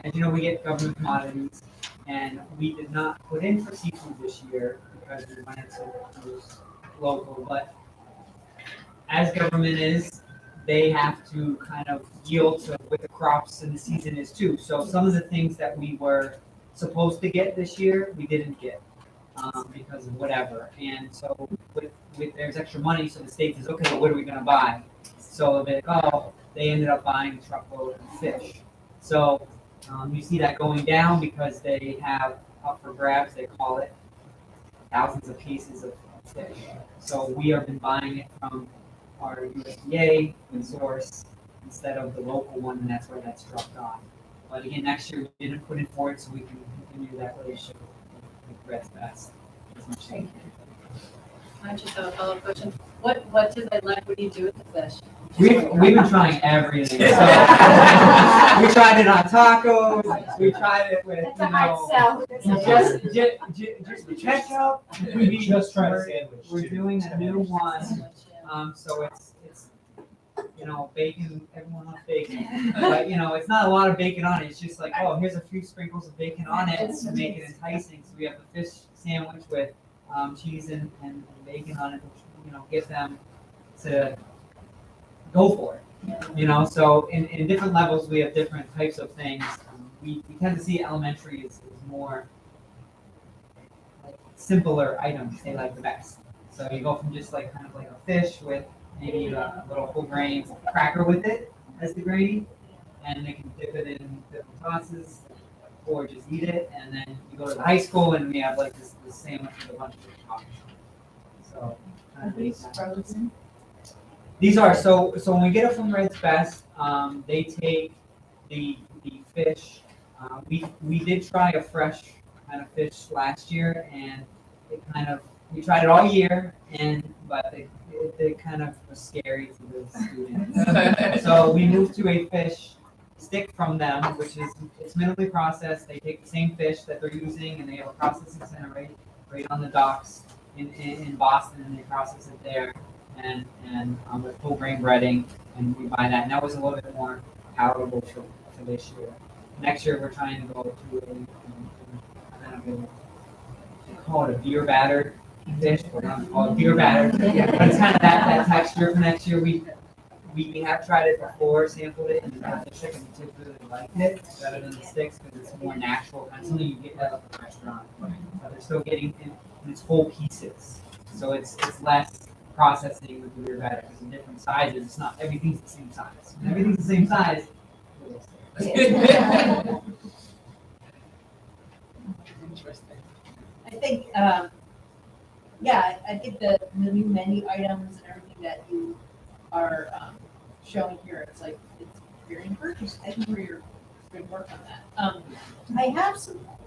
as you know, we get government commodities, and we did not put in for seafood this year because we wanted to use local, but as government is, they have to kind of yield to what the crops and the season is too. So some of the things that we were supposed to get this year, we didn't get because of whatever. And so with there's extra money, so the state says, okay, well, what are we gonna buy? So they ended up buying a truckload of fish. So you see that going down because they have up for grabs, they call it, thousands of cases of fish. So we have been buying it from our USDA source instead of the local one, and that's why that's dropped off. But again, next year we didn't put in for it, so we can continue that relationship with Red's Best as much as we can. I just have a follow-up question. What do they like? What do you do with the fish? We've been trying everything. So we tried it on tacos. We tried it with just ketchup. We just tried a sandwich. We're doing a new one. So it's bacon. Everyone loves bacon, but it's not a lot of bacon on it. It's just like, oh, here's a few sprinkles of bacon on it to make it enticing. So we have the fish sandwich with cheese and bacon on it, which get them to go for it. So in different levels we have different types of things. We tend to see elementary is more like simpler items they like the best. So you go from just like kind of like a fish with maybe a little whole grain cracker with it as the gravy, and they can dip it in different sauces or just eat it. And then you go to the high school and we have like this sandwich with a bunch of different toppings. So kind of these frozen. These are so when we get it from Red's Best, they take the fish. We did try a fresh kind of fish last year, and we tried it all year, but it kind of was scary to the students. So we moved to a fish stick from them, which is, it's minimally processed. They take the same fish that they're using and they have a processing center right on the docks in Boston, and they process it there. And with full grain breading, and we buy that. And that was a little bit more palatable for this year. Next year, we're trying to go to I don't know, they call it a beer battered fish. We're not call it beer battered. Yeah, but it's kind of that texture for next year. We have tried it before, sampled it, and the chicken particularly liked it better than the sticks because it's more natural. And something you get at a restaurant, but they're still getting in its whole pieces. So it's less processing with the beer batter because in different sizes, it's not everything's the same size. When everything's the same size. Interesting. I think, I think the new menu items and everything that you are showing here, it's very encouraging. Thank you for your good work on that. I have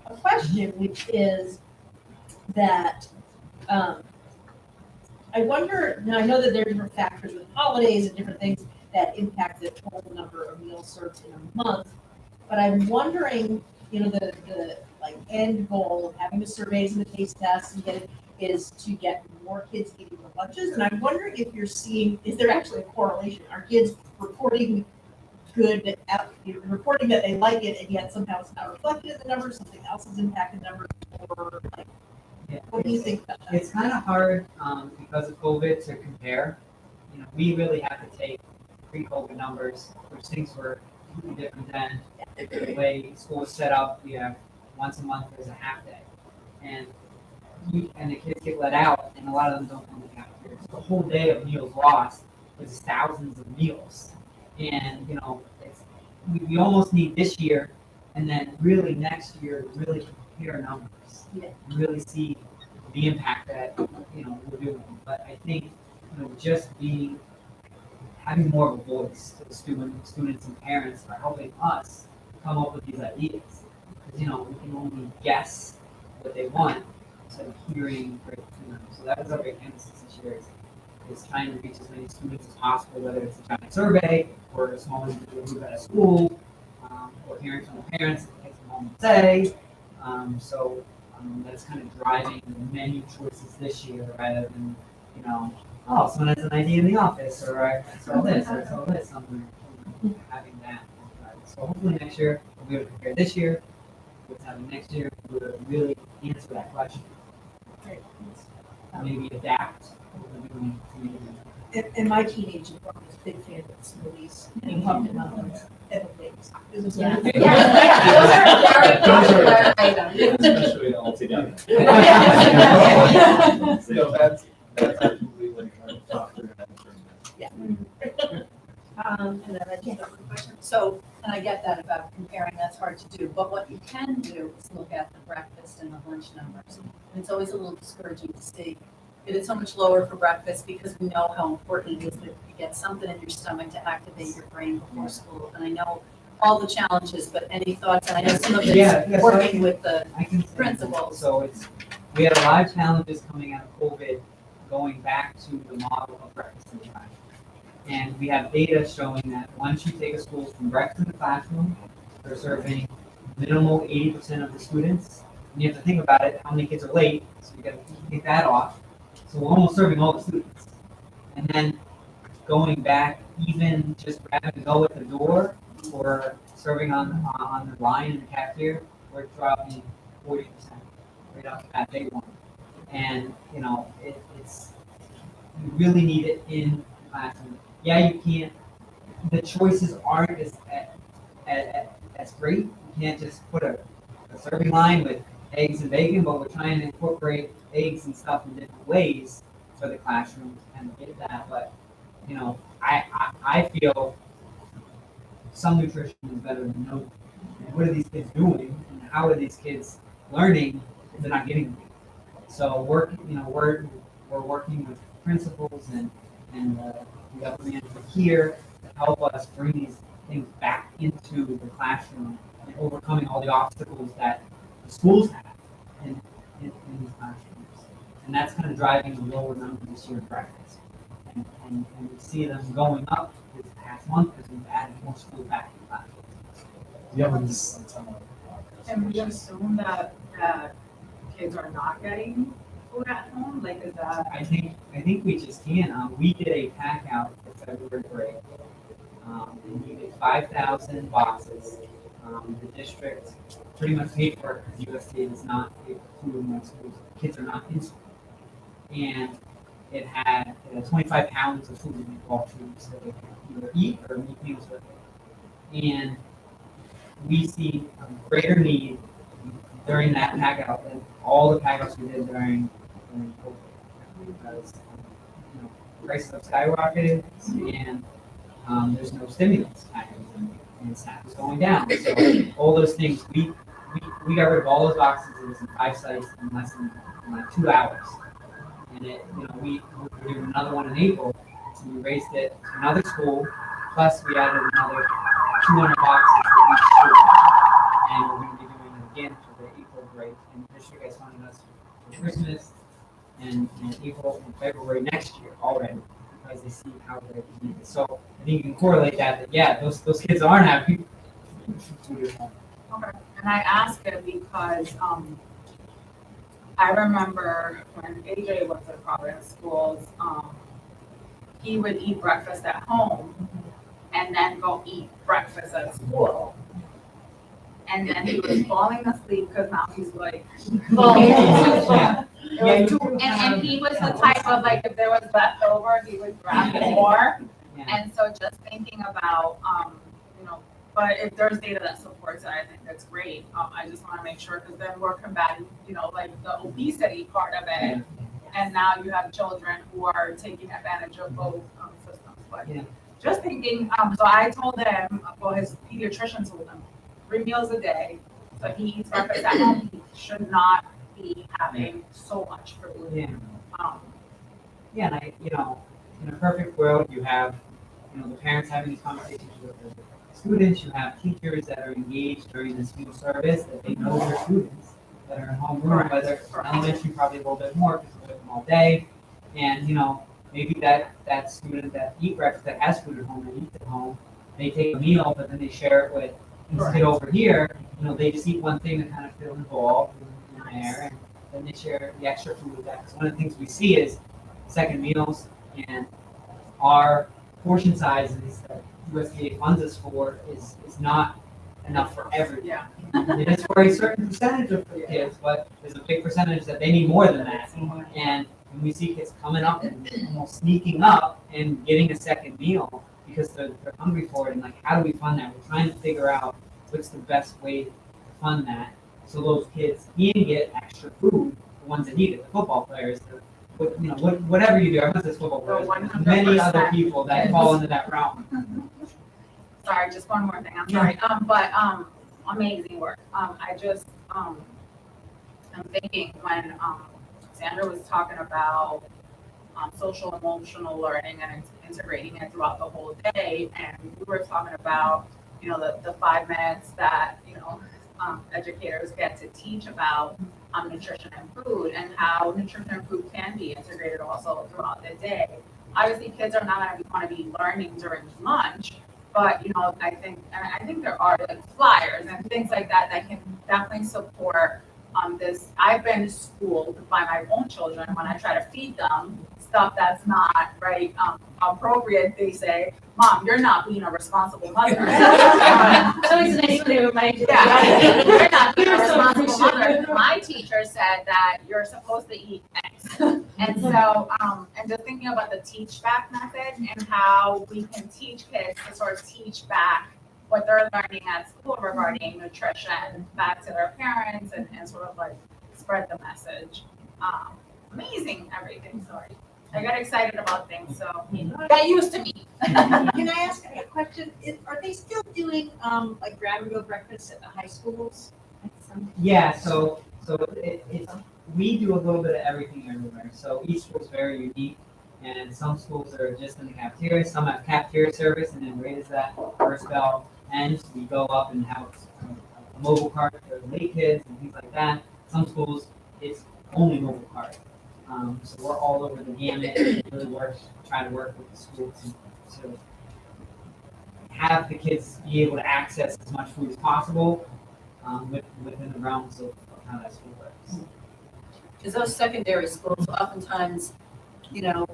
a question, which is that I wonder, now I know that there are different factors with holidays and different things that impact the total number of meals served in a month, but I'm wondering, the end goal of having the surveys and the taste tests and get it is to get more kids eating the lunches. And I'm wondering if you're seeing, is there actually a correlation? Are kids reporting reporting that they like it, and yet somehow it's not reflected in the numbers, something else has impacted numbers, or what do you think about that? It's kind of hard because of COVID to compare. We really have to take pre-COVID numbers, which things were completely different than the way school was set up. We have once a month there's a half day, and the kids get let out, and a lot of them don't come to the cafeteria. So the whole day of meals lost is thousands of meals, and we almost need this year, and then really next year to really compare numbers, and really see the impact that we're doing. But I think just having more of a voice to the students and parents are helping us come up with these ideas. Because we can only guess what they want instead of hearing right from them. So that was our big emphasis this year is trying to reach as many students as possible, whether it's a giant survey or a small individual group at a school, or hearing from the parents that takes them home to say. That's kind of driving the menu choices this year rather than, someone has an idea in the office, or I saw this, something, having that. So hopefully next year, we'll be able to compare this year, what's happening next year, we'll really answer that question. Maybe adapt what we're doing to make it. And my teenager was a big fan of the smoothies, and pumpkin muffins, everything. Especially all together. So that's absolutely what I'm talking about. And then I just have a question. So, and I get that about comparing, that's hard to do, but what you can do is look at the breakfast and the lunch numbers. And it's always a little discouraging to see it is so much lower for breakfast because we know how important it is that you get something in your stomach to activate your brain before school. And I know all the challenges, but any thoughts? And I know some of it's working with the principals. So we had a lot of challenges coming out of COVID, going back to the model of breakfast and lunch. And we have data showing that once you take a school from breakfast in the classroom, they're serving minimal 80% of the students. And you have to think about it, how many kids are late, so you got to take that off. So we're almost serving all the students. And then going back, even just grabbing to go at the door or serving on the line in the cafeteria, we're dropping 40% right off the bat day one. And it's you really need it in the classroom. Yeah, you can't. The choices aren't as great. You can't just put a serving line with eggs and bacon, but we're trying to incorporate eggs and stuff in different ways for the classroom and get that. But I feel some nutrition is better than no. What are these kids doing, and how are these kids learning if they're not getting them? So we're working with principals and the upper management here to help us bring these things back into the classroom and overcoming all the obstacles that the schools have in these classrooms. And that's kind of driving the lower number this year in breakfast. And we see them going up this past month because we've added more schools back to the classroom. you have a ton of. And we assume that kids are not getting food at home, like is that? I think we just can. We did a pack out for February break. And we did 5,000 boxes. The district pretty much paid for it because USDA does not pay for food when schools, kids are not in school. And it had 25 pounds of food in the ball food so they can either eat or make meals with it. And we see a greater need during that pack out than all the pack outs we did during COVID. Because prices have skyrocketed and there's no stimulus package and SNAP is going down. So all those things, we got rid of all those boxes. It was in 5 sites in less than like 2 hours. And we did another one in April, so we raised it to another school, plus we added another 200 boxes to each school. And we're going to be doing it again for the April break. And the district has funded us for Christmas and April and February next year already, because they see how they need it. So I think you can correlate that yeah, those kids aren't having food at home. Okay, and I ask it because I remember when AJ was at Providence Schools, he would eat breakfast at home and then go eat breakfast at school. And then he was falling asleep because now he's like, and he was the type of like, if there was leftover, he would grab more. And so just thinking about, but if there's data that supports it, I think that's great. I just want to make sure, because then we're combating, like the obesity part of it. And now you have children who are taking advantage of both systems. But just thinking, so I told him, well, his pediatrician told him 3 meals a day. So he eats breakfast at home. He should not be having so much food. And in a perfect world, you have, the parents having these conversations with the students. You have teachers that are engaged during this new service, that they know their students that are in homeroom, whether elementary probably a little bit more because they're with them all day. And, maybe that student that eat breakfast, that has food at home and eats at home, they take a meal, but then they share it with this kid over here. They just eat one thing to kind of fill the bowl in there, and then they share the extra food with that. Because one of the things we see is second meals and our portion sizes that USDA funds us for is not enough for everyone. It is for a certain percentage of the kids, but there's a big percentage that they need more than that. And when we see kids coming up and almost sneaking up and getting a second meal because they're hungry for it, and like, how do we fund that? We're trying to figure out what's the best way to fund that so those kids can get extra food, the ones that need it, the football players, whatever you do, everyone says football players, but many other people that fall into that realm. Sorry, just one more thing. I'm sorry. But amazing work. I just I'm thinking when Sandra was talking about social emotional learning and integrating it throughout the whole day, and we were talking about the 5 minutes that educators get to teach about nutrition and food, and how nutrition and food can be integrated also throughout the day. Obviously, kids are not going to be learning during lunch, but I think there are like flyers and things like that that can definitely support this. I've been schooled by my own children when I try to feed them stuff that's not right appropriate. They say, "Mom, you're not being a responsible mother." So it's nice to remind you. Yeah, you're not being a responsible mother. My teacher said that you're supposed to eat eggs, and so and just thinking about the teach back method and how we can teach kids to sort of teach back what they're learning at school regarding nutrition back to their parents and sort of like spread the message. Amazing everything, sorry. I got excited about things, so get used to me. Can I ask a question? Are they still doing like grab-and-go breakfast at the high schools? Yeah, so it's we do a little bit of everything everywhere. So each school is very unique, and some schools are just in the cafeteria, some have cafeteria service, and then right as that first bell ends, we go up and have a mobile cart for the late kids and things like that. Some schools, it's only mobile cart. So we're all over the gamut, and really try to work with the schools to have have the kids be able to access as much food as possible, within the realms of how that school works. Because those secondary schools, oftentimes, you know,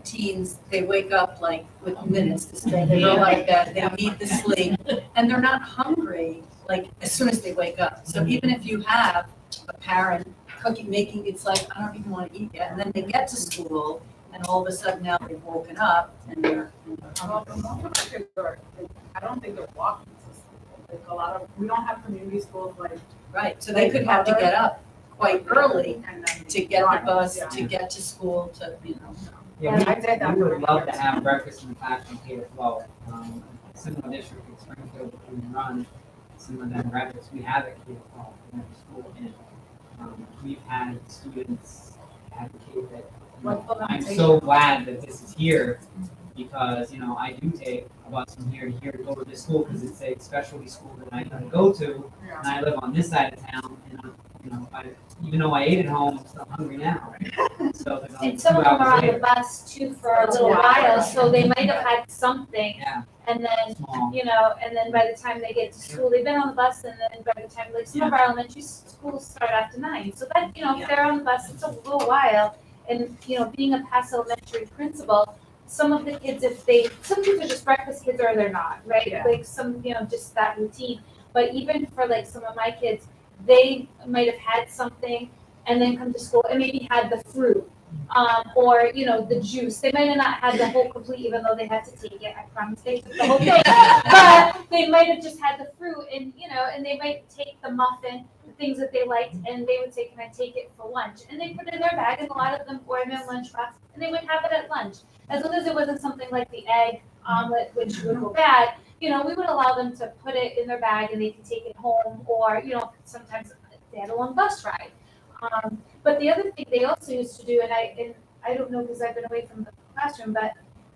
teens, they wake up like with minutes to sleep. They go like that, they need the sleep, and they're not hungry like as soon as they wake up. So even if you have a parent cooking, making, it's like, I don't even want to eat yet. And then they get to school, and all of a sudden now they've woken up and they're Well, for most of our kids are, I don't think they're walking to school. Like a lot of, we don't have community schools like. right. So they could have to get up quite early And then to get the bus, Yeah. to get to school, to, you know. Yeah, I did that we for would love to years. have breakfast in the classroom K-12. Similar district in Springfield, we run similar demographics. We have a K-12 in every school, and we've had students advocate that. I'm so glad that this is here, because, you know, I do take a bus from here to here to go to this school, because it's a specialty school that I gotta go to, and I live on this side of town, and you know, even though I ate at home, I'm still hungry now. So there's only And some 2 of them are hours on the later. bus too for a little while, so they might have had something. Yeah. And then, Small. you know, and then by the time they get to school, they've been on the bus, and then by the time, like, some of our elementary schools start after 9. So that, you know, if they're on the bus, it's a little while. And, you know, being a past elementary principal, some of the kids, some kids are just breakfast kids or they're not, right? Yeah. Like some, you know, just that routine. But even for like some of my kids, they might have had something and then come to school and maybe had the fruit. Or, you know, the juice. They might have not had the whole complete, even though they had to take it. I promise they took the whole thing. But they might have just had the fruit, and, you know, and they might take the muffin, the things that they liked, and they would say, "Can I take it for lunch?" And they put it in their bag, and a lot of them were in their lunchbox, and they would have it at lunch. As long as it wasn't something like the egg omelet, which would go bad, you know, we would allow them to put it in their bag, and they could take it home, or, you know, sometimes they had a long bus ride. But the other thing they also used to do, and I don't know because I've been away from the classroom, but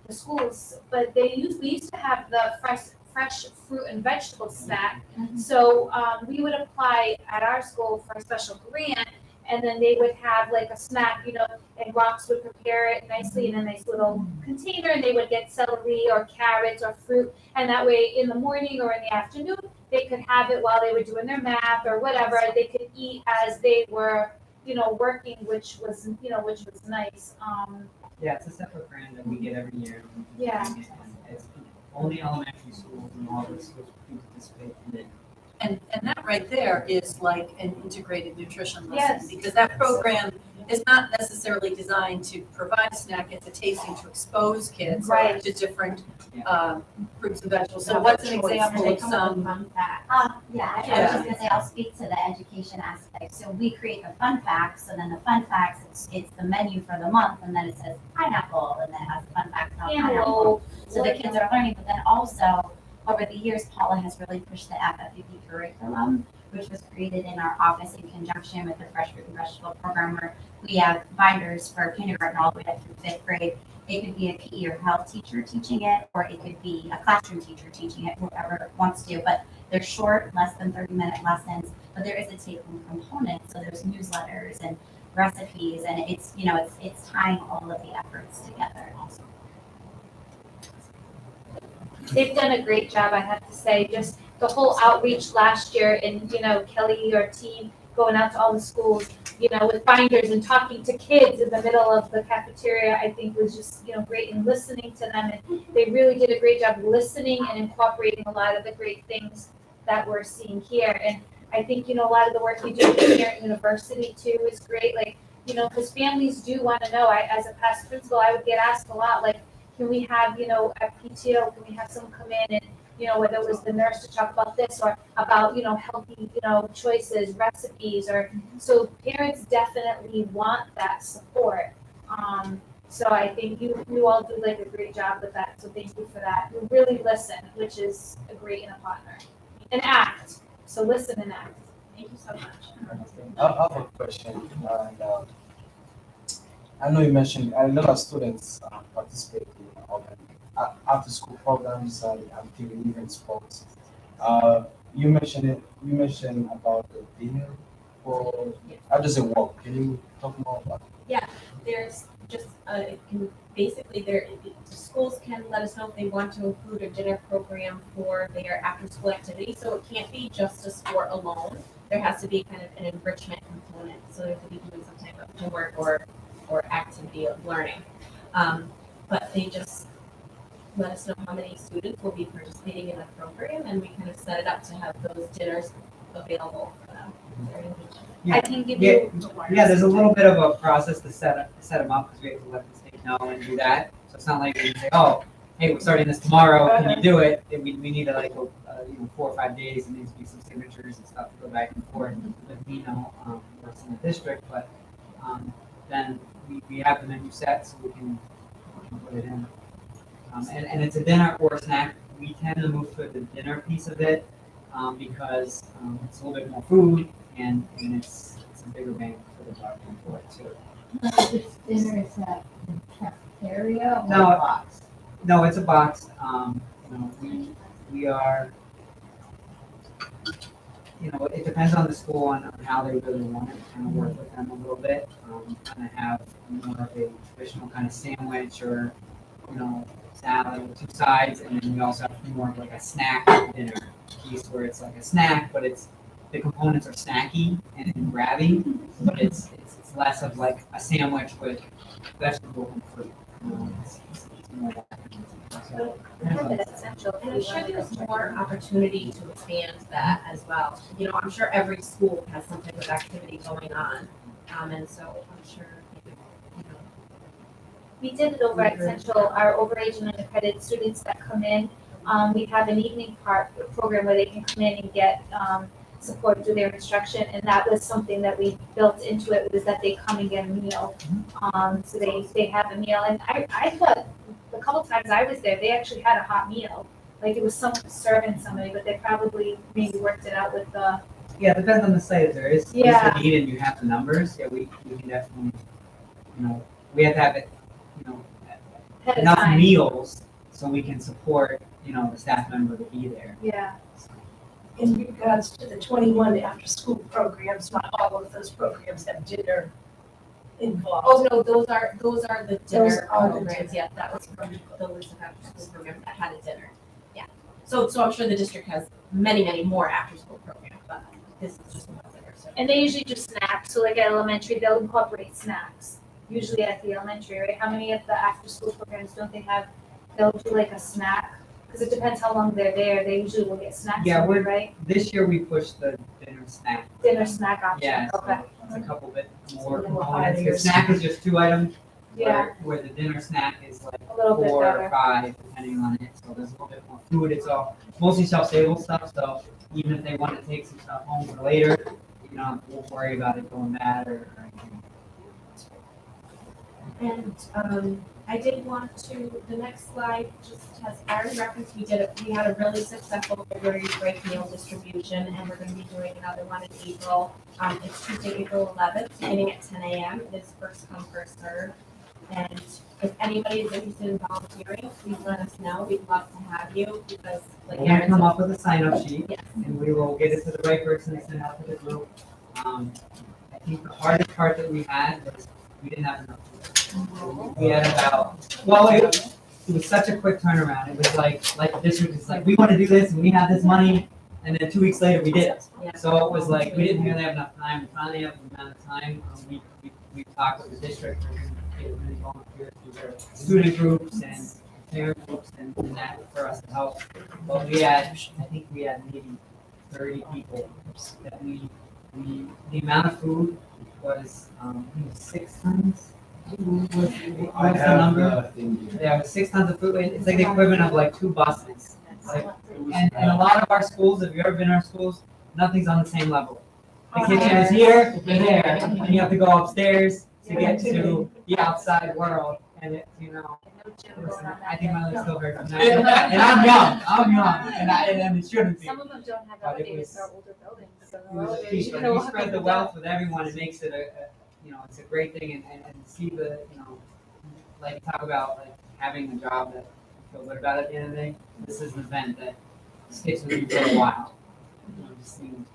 the schools, but we used to have the fresh fruit and vegetable snack. So we would apply at our school for a special grant, and then they would have like a snack, you know, and Rocks would prepare it nicely in a nice little container, and they would get celery or carrots or fruit, and that way in the morning or in the afternoon, they could have it while they were doing their math or whatever. They could eat as they were, you know, working, which was nice. Yeah, it's a separate grant that we get every year. Yeah. And it's only elementary schools and all the schools who participate in it. And that right there is like an integrated nutrition lesson, Yes. because that program is not necessarily designed to provide a snack, it's a tasting to expose kids Right. to different Yeah. fruits and vegetables. So what's an example of some? Fun fact. Yeah, I was Yeah. just gonna say, I'll speak to the education aspect. So we create the fun facts, so then the fun facts, it's the menu for the month, and then it says pineapple, and then it has fun facts about pineapple. So the kids are learning, but then also, over the years, Paula has really pushed the FFPP curriculum, which was created in our office in conjunction with the Fresh Fruit and Vegetable Program, where we have binders for kindergarten all the way up through 5th grade. It could be a PE or health teacher teaching it, or it could be a classroom teacher teaching it, whoever wants to. But they're short, less than 30-minute lessons, but there is a take-home component. So there's newsletters and recipes, and it's, you know, it's tying all of the efforts together also. They've done a great job, I have to say, just the whole outreach last year, and, you know, Kelly, your team, going out to all the schools, you know, with binders and talking to kids in the middle of the cafeteria, I think was just, you know, great, and listening to them, and they really did a great job listening and incorporating a lot of the great things that we're seeing here. And I think, you know, a lot of the work we do here at university too is great, like, you know, because families do want to know. As a past principal, I would get asked a lot, like, can we have, you know, at PTO, can we have someone come in and, you know, whether it was the nurse to talk about this or about, you know, healthy, you know, choices, recipes, or, so parents definitely want that support. So I think you all do like a great job with that, so thank you for that. You really listen, which is a great in a partner. And act, so listen and act. Thank you so much. I have a question. And, I know you mentioned a lot of students participate in after-school programs and activity and sports. You mentioned about the dinner for how does it work? Can you talk more about it? Yeah, there's just, it can, basically, schools can let us know if they want to include a dinner program for their after-school activity, so it can't be just a sport alone. There has to be kind of an enrichment component, so they have to be doing some type of homework or activity of learning. But they just let us know how many students will be participating in the program, and we kind of set it up to have those dinners available for them. Yeah. I can give Yeah, you. yeah, there's a little bit of a process to set them up, because we have to let the state know and do that. So it's not like we say, oh, hey, we're starting this tomorrow, can you do it? And we need to like, 4 or 5 days, and needs to be some signatures and stuff to go back and forth with Nino, works in the district, but, then we have the menu set, so we can put it in. And it's a dinner or a snack. We tend to move to the dinner piece of it, because, it's a little bit more food, and it's a bigger bang for the buck for it too. This dinner is at the cafeteria or No. box? No, it's a box. We are, it depends on the school on how they really want it, kind of work with them a little bit. Kind of have more of a traditional kind of sandwich or, salad with 2 sides, and then we also have more of like a snack dinner piece where it's like a snack, but the components are snacky and grabby, but it's less of like a sandwich with vegetable and fruit. It's more that kind of thing. So, And I'm sure there's more opportunity to expand that as well. I'm sure every school has some type of activity going on, and so I'm sure, We did it over at Central, our overage and unaccredited students that come in. We have an evening program where they can come in and get support through their instruction, and that was something that we built into it, was that they come and get a meal. So they have a meal, and I thought a couple times I was there, they actually had a hot meal. Like it was someone serving somebody, but they probably maybe worked it out with the. Yeah, it depends on the site. If there is Yeah. a need and you have the numbers, yeah, we can definitely, we have to have it, Ahead of enough time. meals so we can support, the staff member to be there. Yeah. In regards to the 21 after-school programs, not all of those programs have dinner involved. oh no, those are the Those dinner are the programs, dinner. yeah, that was from the list of after-school programs that had a dinner, yeah. So I'm sure the district has many more after-school programs, but this is just one there, so. And they usually do snacks, so like at elementary, they'll incorporate snacks, usually at the elementary, right? How many of the after-school programs don't they have, they'll do like a snack? Because it depends how long they're there, they usually will get snacks, Yeah, right? This year we pushed the dinner snack. Dinner snack option, Yeah, so okay. it's a couple bit more It's a little components. higher. The snack is just 2 items. Yeah. Where the dinner snack is like A little bit 4 better. or 5, depending on it. So there's a little bit more food. It's all mostly shelf-stable stuff. So even if they want to take some stuff home for later, you don't have to worry about it going bad or anything. And I did want to, the next slide just has Aaron reference, we had a really successful February break meal distribution, and we're gonna be doing another one in April. It's Tuesday, April 11th, beginning at 10 a.m. It is first come, first served. And if anybody is interested in volunteering, please let us know. We'd love to have you, because like We're gonna Aaron come said. up with a sign-up sheet, Yes. and we will get it to the right person and send out to the group. I think the hardest part that we had was we didn't have enough food. We had it was such a quick turnaround. It was like the district is like, we want to do this and we have this money, and then 2 weeks later we did it. Yeah. So it was like, we didn't really have enough time. We finally have the amount of time. We talked with the district and get many volunteers through their student groups and parent groups and that for us to help. But I think we had maybe 30 people that the amount of food was 6 tons. What's the number? Yeah, it was 6 tons of food. It's like the equivalent of like 2 buses. Like, and a lot of our schools, if you've ever been in our schools, nothing's on the same level. The kitchen is here, you're there, and you have to go upstairs to get to the outside world. And it, listen, I think my leg's still hurt from that. And I'm young, and it shouldn't be. Some of them don't have But it elevators, was- they're older buildings, so It was elevators, key, you but can we walk spread up the and wealth down. with everyone. It makes it it's a great thing, and see like talk about like having a job that you feel good about at the end of the day. This is an event that sticks with you for a while. Just seeing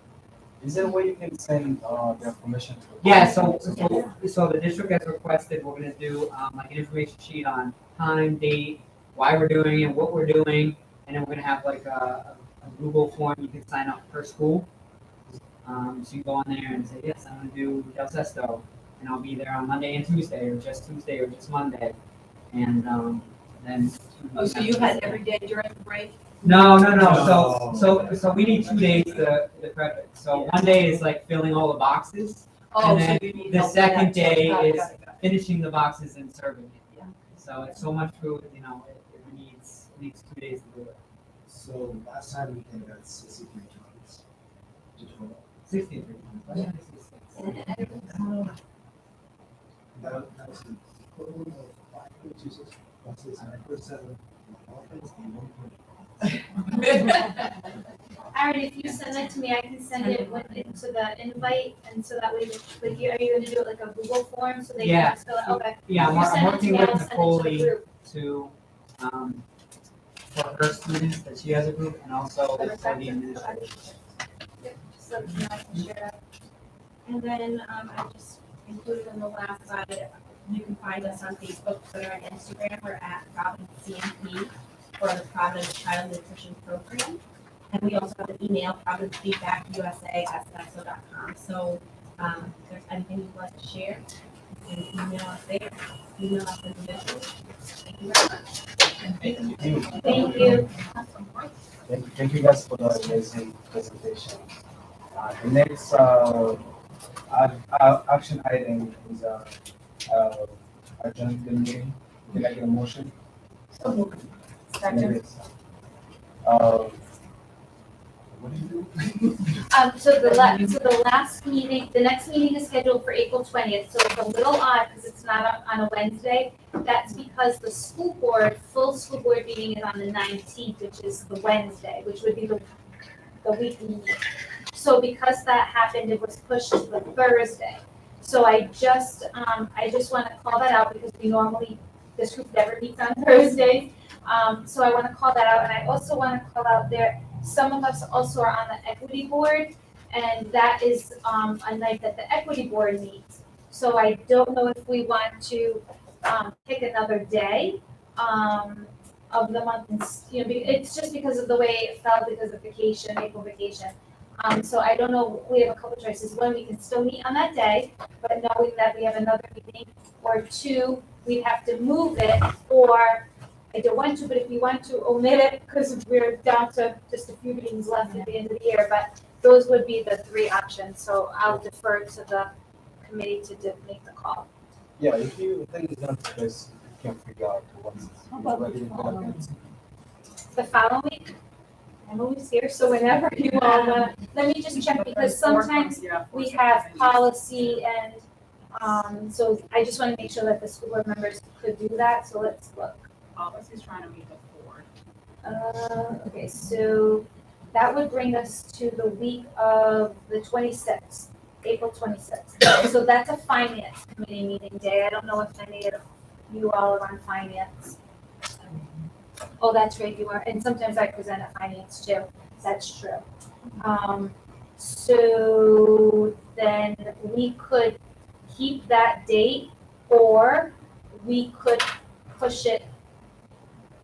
Is there a way you can send the information to? Yeah, so the district has requested, we're gonna do, like an information sheet on time, date, why we're doing it, what we're doing, and then we're gonna have like a Google form you can sign up per school. So you go on there and say, yes, I'm gonna do Del Sesto, and I'll be there on Monday and Tuesday, or just Monday, and, then. Oh, so you had every day during the break? No, so we need 2 days to prep it. So one day is like filling all the boxes. Oh, And so then you need the help with second that. day Got it, is got it, got it. finishing the boxes and serving it. Yeah. So it's so much food, you know, it needs 2 days to do it. So last time we came at 63 tons. 63 tons. Why did I say six? That was the equivalent of 5.26 buses, 9.7 elephants, and 1.5. Aaron, if you send that to me, I can send it into the invite, and so that way, like, are you gonna do it like a Google form, so they Yeah. can just fill it, okay? Yeah, If you I'm send it to working me, with I'll send it to the Nicole group. to, for her students that she has a group, and also for the administrators. Yep, just let me know, I can share that. And then, I just included on the last slide, you can find us on Facebook, Twitter, and Instagram, we're at Providence CMP, for the Providence Child Nutrition Program. And we also have an email, providencefeedbackusa@sodexo.com. So, if there's anything you'd like to share, you can email us there, email us individually. Thank you very much. Thank you. Thank you. Thank you guys for the amazing presentation. The next action item is adjourn the meeting. Can I get a motion? Second. What do you do? So the last meeting, the next meeting is scheduled for April 20th, so it's a little odd because it's not on a Wednesday. That's because the full school board meeting is on the 19th, which is the Wednesday, which would be the weekly meeting. So because that happened, it was pushed to the Thursday. So I just want to call that out because this group never meets on Thursdays. So I want to call that out, and I also want to call out there, some of us also are on the equity board, and that is a night that the equity board meets. So I don't know if we want to pick another day of the month, and it's just because of the way it fell because of vacation, April vacation. So I don't know, we have a couple choices. One, we can still meet on that day, but knowing that we have another meeting, or two, we'd have to move it, or I don't want to, but if you want to omit it, because we're down to just a few meetings left at the end of the year, but those would be the three options, so I'll defer to the committee to make the call. Yeah, if you think it's not because you can figure out what's ready to go. The following week, I'm always here, so whenever you all want, let me just check, because sometimes we have policy and, so I just want to make sure that the school board members could do that, so let's look. Policy's trying to meet before. Okay, so that would bring us to the week of the 26th, April 26th. So that's a finance committee meeting day. I don't know if any of you all are on finance. Oh, that's right, you are. And sometimes I present at finance too. That's true. So then we could keep that date, or we could push it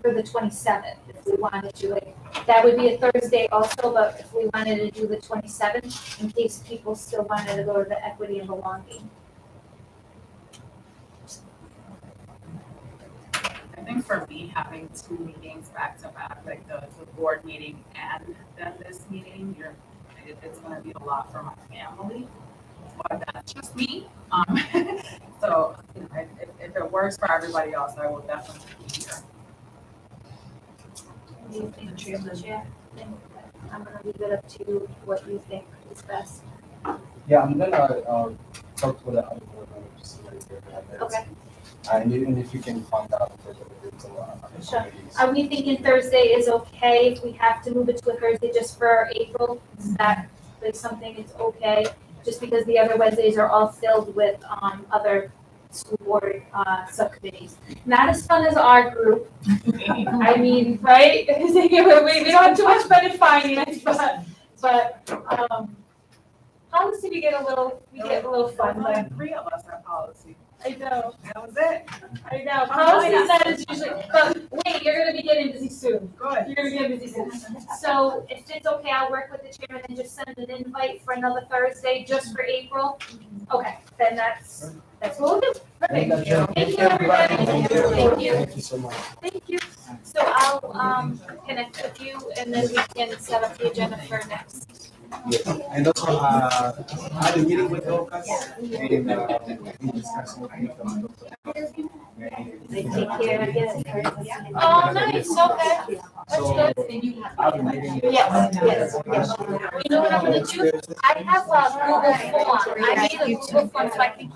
for the 27th if we wanted to. Like, that would be a Thursday also, but if we wanted to do the 27th, in case people still wanted to go to the equity and belonging. I think for me, having two meetings back to back, like the board meeting and then this meeting, it's gonna be a lot for my family. But that's just me. So if it works for everybody else, I will definitely be here. What do you think, Chair? I'm gonna leave it up to what you think is best. Yeah, I'm gonna talk to the other board members later. Okay. And even if you can find out if it's a lot. Sure. Are we thinking Thursday is okay if we have to move it to a Thursday just for April? Is that like something it's okay? Just because the other Wednesdays are all filled with other school board subcommittees. Not as fun as our group. I mean, right? We don't have too much fun in finance, but policy, we get a little fun, but Three of us have policy. I know, That was it. I know. Policy that is usually, but wait, you're gonna be getting busy soon. Good. You're gonna be getting busy soon. So if it's okay, I'll work with the chairman and just send an invite for another Thursday just for April. Okay, then that's what we'll do. Thank Perfect. you. Thank you, everybody. Thank you. Thank you so much. Thank you. So I'll connect with you and then we can set up the agenda for next. Yes. And also, I had a meeting with Dorcas and we discussed what we can. They take care of it. Oh, nice, okay. That's So, good. I'll be meeting. Yes. You know what I'm gonna do? I have a Google form. I made a Google form so I can keep